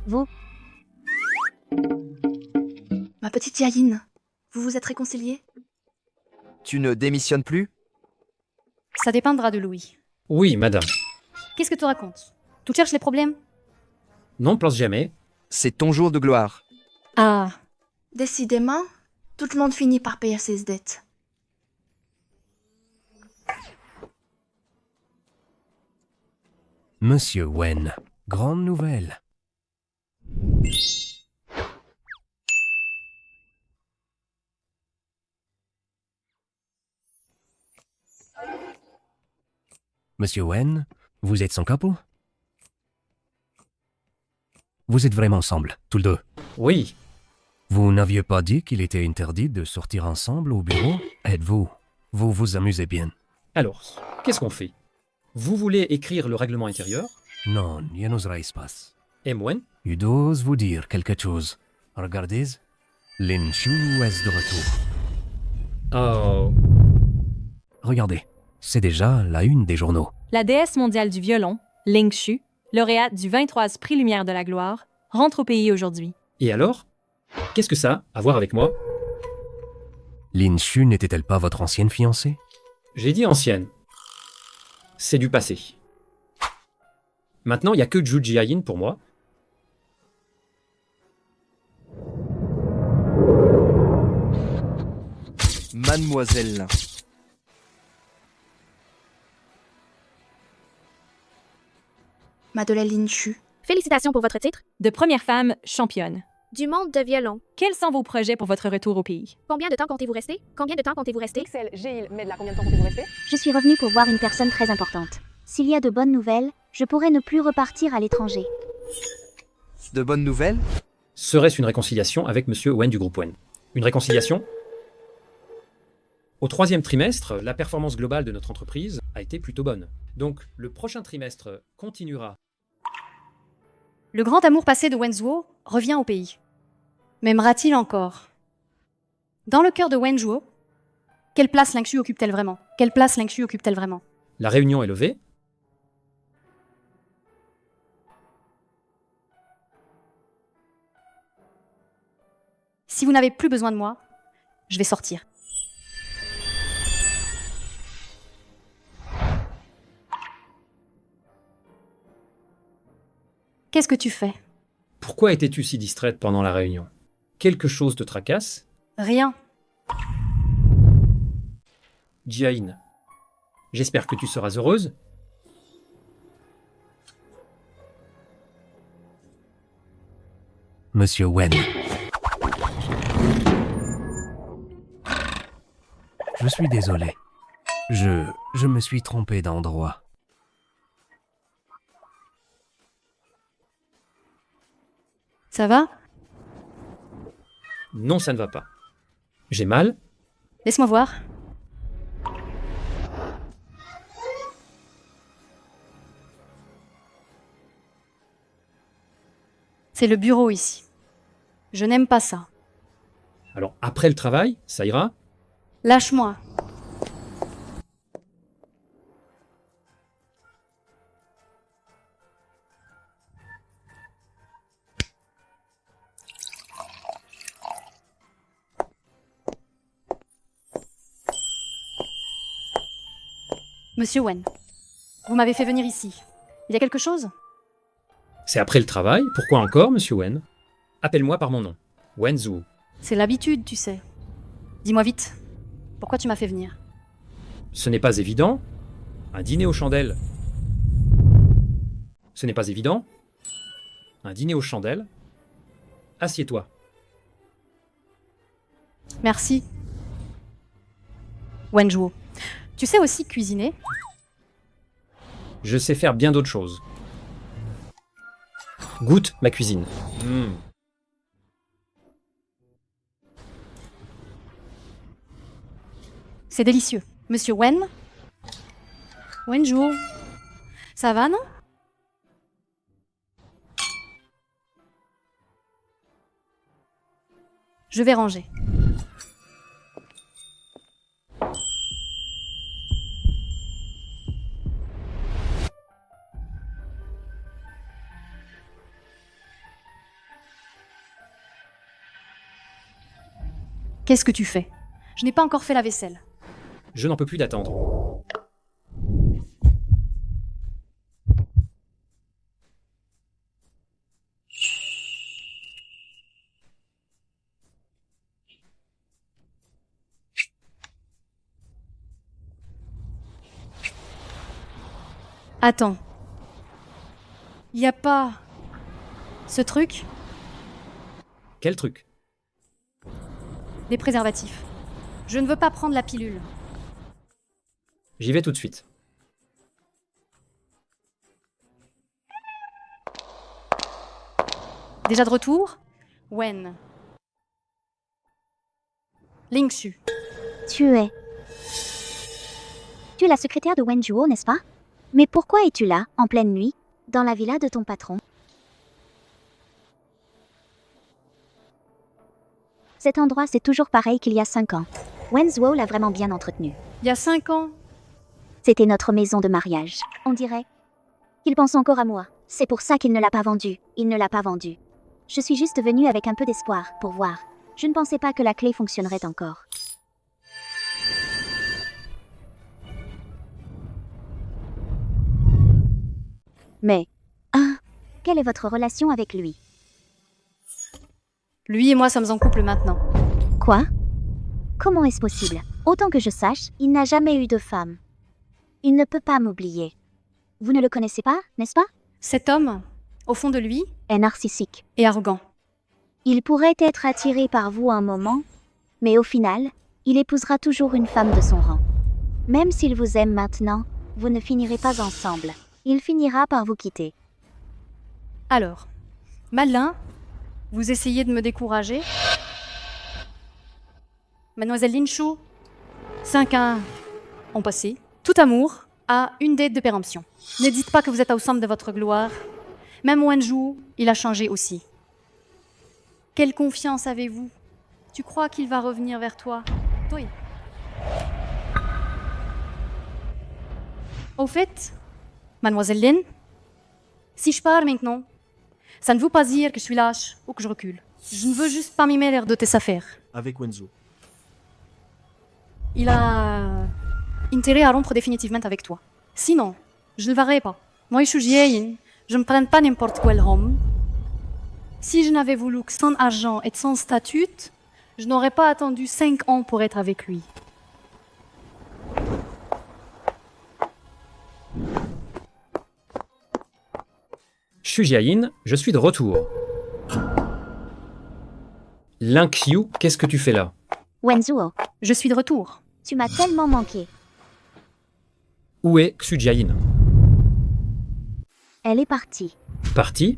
Vous? Ma petite Yaïn, vous vous êtes réconciliés? Tu ne démissionnes plus? Ça dépendra de Louis. Oui, madame. Qu'est-ce que tu racontes? Tu cherches les problèmes? Non, pense jamais. C'est ton jour de gloire. Ah. Décidément, tout le monde finit par payer ses dettes. Monsieur Wen, grande nouvelle. Monsieur Wen, vous êtes son couple? Vous êtes vraiment ensemble, tous les deux? Oui. Vous n'aviez pas dit qu'il était interdit de sortir ensemble au bureau? Êtes-vous? Vous vous amusez bien. Alors, qu'est-ce qu'on fait? Vous voulez écrire le règlement intérieur? Non, ya nos pas. Et moi? Je dois vous dire quelque chose. Regardez, Lin Shu est de retour. Oh. Regardez, c'est déjà la une des journaux. La déesse mondiale du violon, Ling Shu, lauréate du 23e Prix Lumière de la Gloire, rentre au pays aujourd'hui. Et alors? Qu'est-ce que ça a à voir avec moi? Lin Shu n'était-elle pas votre ancienne fiancée? J'ai dit ancienne. C'est du passé. Maintenant, il n'y a que Zhu Jiayin pour moi. Mademoiselle. Madeleine Linchu. Félicitations pour votre titre. De première femme championne. Du monde de violon. Quels sont vos projets pour votre retour au pays? Combien de temps comptez-vous rester? Combien de temps comptez-vous rester? Excel, Gilles, Medla, combien de temps comptez-vous rester? Je suis revenue pour voir une personne très importante. S'il y a de bonnes nouvelles, je pourrais ne plus repartir à l'étranger. De bonnes nouvelles? Serait-ce une réconciliation avec Monsieur Wen du groupe Wen? Une réconciliation? Au 3e trimestre, la performance globale de notre entreprise a été plutôt bonne. Donc, le prochain trimestre continuera. Le grand amour passé de Wenzhuo revient au pays. M'aimera-t-il encore? Dans le cœur de Wenzhuo, quelle place Lingshu occupe-t-elle vraiment? Quelle place Lingshu occupe-t-elle vraiment? La réunion est levée. Si vous n'avez plus besoin de moi, je vais sortir. Qu'est-ce que tu fais? Pourquoi étais-tu si distraite pendant la réunion? Quelque chose te tracasse? Rien. Jiayin, j'espère que tu seras heureuse. Monsieur Wen. Je suis désolé. Je me suis trompé d'endroit. Ça va? Non, ça ne va pas. J'ai mal. Laisse-moi voir. C'est le bureau ici. Je n'aime pas ça. Alors, après le travail, ça ira? Lâche-moi. Monsieur Wen, vous m'avez fait venir ici. Il y a quelque chose? C'est après le travail? Pourquoi encore, monsieur Wen? Appelle-moi par mon nom. Wen Zhuo. C'est l'habitude, tu sais. Dis-moi vite, pourquoi tu m'as fait venir? Ce n'est pas évident. Un dîner aux chandelles. Ce n'est pas évident. Un dîner aux chandelles. Assieds-toi. Merci. Wen Zhuo. Tu sais aussi cuisiner? Je sais faire bien d'autres choses. Goûte ma cuisine. C'est délicieux. Monsieur Wen? Wen Zhuo. Ça va, non? Je vais ranger. Qu'est-ce que tu fais? Je n'ai pas encore fait la vaisselle. Je n'en peux plus d'attendre. Attends. Il n'y a pas... ce truc? Quel truc? Des préservatifs. Je ne veux pas prendre la pilule. J'y vais tout de suite. Déjà de retour? Wen. Lingshu. Tu es la secrétaire de Wen Zhuo, n'est-ce pas? Mais pourquoi es-tu là, en pleine nuit, dans la villa de ton patron? Cet endroit, c'est toujours pareil qu'il y a 5 ans. Wen Zhuo l'a vraiment bien entretenu. Il y a 5 ans? C'était notre maison de mariage. On dirait qu'il pense encore à moi. C'est pour ça qu'il ne l'a pas vendue. Il ne l'a pas vendue. Je suis juste venue avec un peu d'espoir, pour voir. Je ne pensais pas que la clé fonctionnerait encore. Mais, quelle est votre relation avec lui? Lui et moi sommes en couple maintenant. Quoi? Comment est-ce possible? Autant que je sache, il n'a jamais eu de femme. Il ne peut pas m'oublier. Vous ne le connaissez pas, n'est-ce pas? Cet homme, au fond de lui, est narcissique et arrogant. Il pourrait être attiré par vous un moment, mais au final, il épousera toujours une femme de son rang. Même s'il vous aime maintenant, vous ne finirez pas ensemble. Il finira par vous quitter. Alors, malin, vous essayez de me décourager? Mademoiselle Lingshu, 5 ans ont passé. Tout amour a une date de péremption. Ne dites pas que vous êtes au centre de votre gloire. Même Wen Zhuo, il a changé aussi. Quelle confiance avez-vous? Tu crois qu'il va revenir vers toi? Oui. Au fait, Mademoiselle Lin, si je pars maintenant, ça ne veut pas dire que je suis lâche ou que je recule. Je ne veux juste pas m'y mêler de tes affaires. Avec Wen Zhuo. Il a intérêt à rompre définitivement avec toi. Sinon, je ne le verrai pas. Moi, je suis vieille, je ne prends pas n'importe quel homme. Si je n'avais voulu que son argent et son statut, je n'aurais pas attendu 5 ans pour être avec lui. Xu Jiayin, je suis de retour. Lingshu, qu'est-ce que tu fais là? Wen Zhuo, je suis de retour. Tu m'as tellement manqué. Où est Xu Jiayin? Elle est partie. Partie?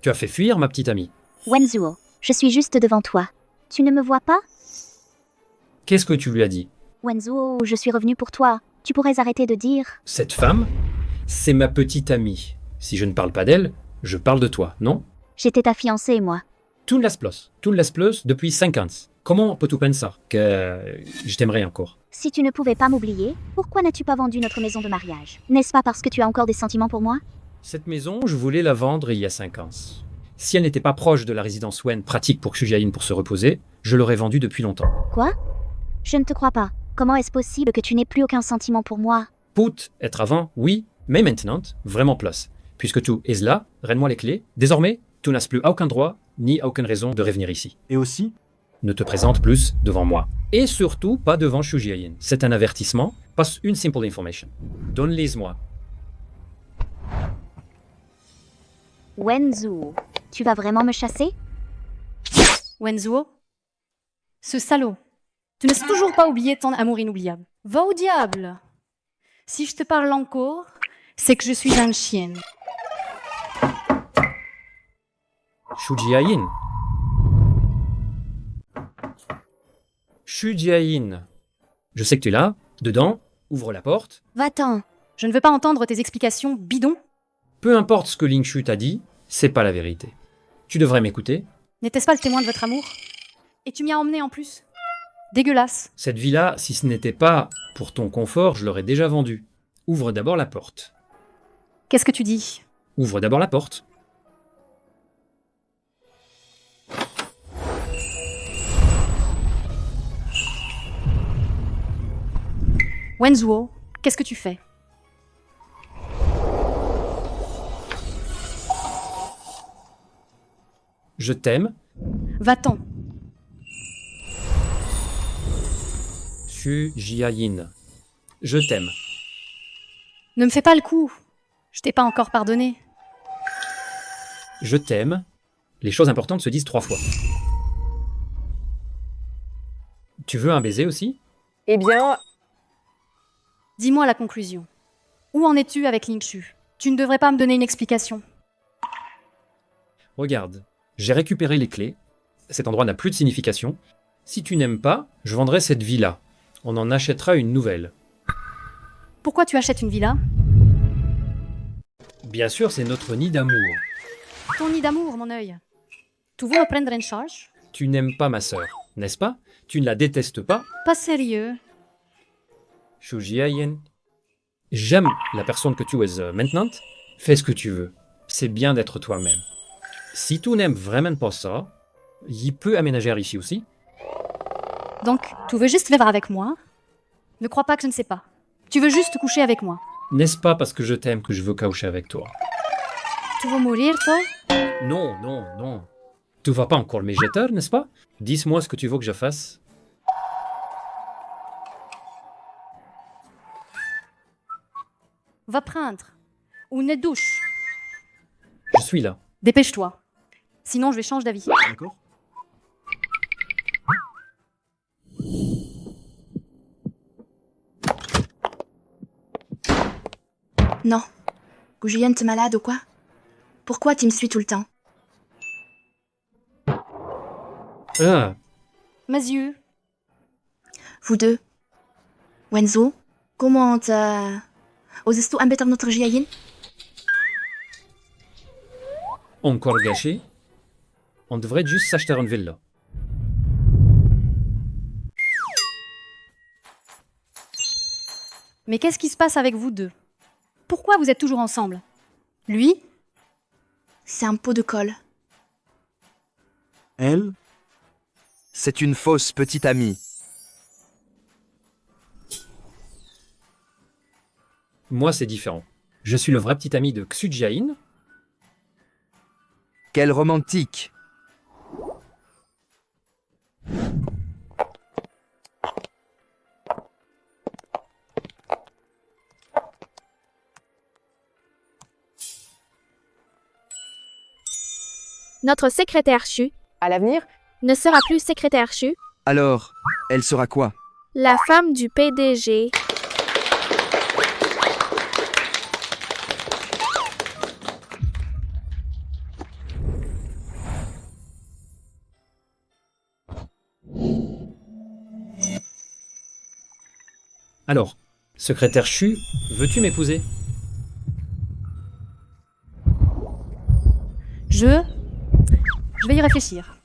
Tu as fait fuir ma petite amie. Wen Zhuo, je suis juste devant toi. Tu ne me vois pas? Qu'est-ce que tu lui as dit? Wen Zhuo, je suis revenue pour toi. Tu pourrais arrêter de dire... Cette femme, c'est ma petite amie. Si je ne parle pas d'elle, je parle de toi, non? J'étais ta fiancée, moi. Tout las plus depuis 5 ans. Comment peux-tu penser que je t'aimerais encore? Si tu ne pouvais pas m'oublier, pourquoi n'as-tu pas vendu notre maison de mariage? N'est-ce pas parce que tu as encore des sentiments pour moi? Cette maison, je voulais la vendre il y a 5 ans. Si elle n'était pas proche de la résidence Wen, pratique pour Shujiayin pour se reposer, je l'aurais vendue depuis longtemps. Quoi? Je ne te crois pas. Comment est-ce possible que tu n'aies plus aucun sentiment pour moi? Peut être avant, oui, mais maintenant, vraiment plus. Puisque tu es là, rends-moi les clés. Désormais, tu n'as plus aucun droit, ni aucune raison de revenir ici. Et aussi, ne te présente plus devant moi. Et surtout, pas devant Shujiayin. C'est un avertissement, pas une simple information. Donne-les-moi. Wenzuo, tu vas vraiment me chasser? Wenzuo, ce salaud, tu n'as toujours pas oublié ton amour inoubliable. Va au diable! Si je te parle encore, c'est que je suis un chien. Shujiayin. Shujiayin. Je sais que tu es là, dedans, ouvre la porte. Va-t'en. Je ne veux pas entendre tes explications bidons. Peu importe ce que Ling Shu t'a dit, c'est pas la vérité. Tu devrais m'écouter. N'était-ce pas le témoin de votre amour? Et tu m'y as emmené en plus. Dégueulasse. Cette vie-là, si ce n'était pas pour ton confort, je l'aurais déjà vendue. Ouvre d'abord la porte. Qu'est-ce que tu dis? Ouvre d'abord la porte. Wenzuo, qu'est-ce que tu fais? Je t'aime. Va-t'en. Shujiayin. Je t'aime. Ne me fais pas le coup. Je t'ai pas encore pardonné. Je t'aime. Les choses importantes se disent 3 fois. Tu veux un baiser aussi? Eh bien, dis-moi la conclusion. Où en es-tu avec Ling Shu? Tu ne devrais pas me donner une explication. Regarde, j'ai récupéré les clés. Cet endroit n'a plus de signification. Si tu n'aimes pas, je vendrai cette villa. On en achètera une nouvelle. Pourquoi tu achètes une villa? Bien sûr, c'est notre nid d'amour. Ton nid d'amour, mon œil. Tu veux me prendre en charge? Tu n'aimes pas ma sœur, n'est-ce pas? Tu ne la détestes pas? Pas sérieux. Shujiayin. J'aime la personne que tu es maintenant. Fais ce que tu veux. C'est bien d'être toi-même. Si tu n'aimes vraiment pas ça, il peut aménager ici aussi. Donc, tu veux juste vivre avec moi? Ne crois pas que je ne sais pas. Tu veux juste coucher avec moi. N'est-ce pas parce que je t'aime que je veux coucher avec toi? Tu veux mourir, toi? Non, non, non. Tu vas pas encore me jeter, n'est-ce pas? Dis-moi ce que tu veux que je fasse. Va prendre une douche. Je suis là. Dépêche-toi. Sinon, je vais changer d'avis. D'accord. Non. Gujian, t'es malade ou quoi? Pourquoi tu me suis tout le temps? Ah, Mes yeux. Vous deux. Wenzo, comment osez-tu embêter notre Jiayin? encore gâché. On devrait juste s'acheter une villa. Mais qu'est-ce qui se passe avec vous deux? Pourquoi vous êtes toujours ensemble? Lui? C'est un pot de colle. Elle? C'est une fausse petite amie. Moi, c'est différent. Je suis le vrai petit ami de Xujiayin. Quel romantique! Notre secrétaire Chu, à l'avenir, ne sera plus secrétaire Chu, Alors, elle sera quoi? la femme du PDG. Alors, secrétaire Chu, veux-tu m'épouser? Je Je vais y réfléchir.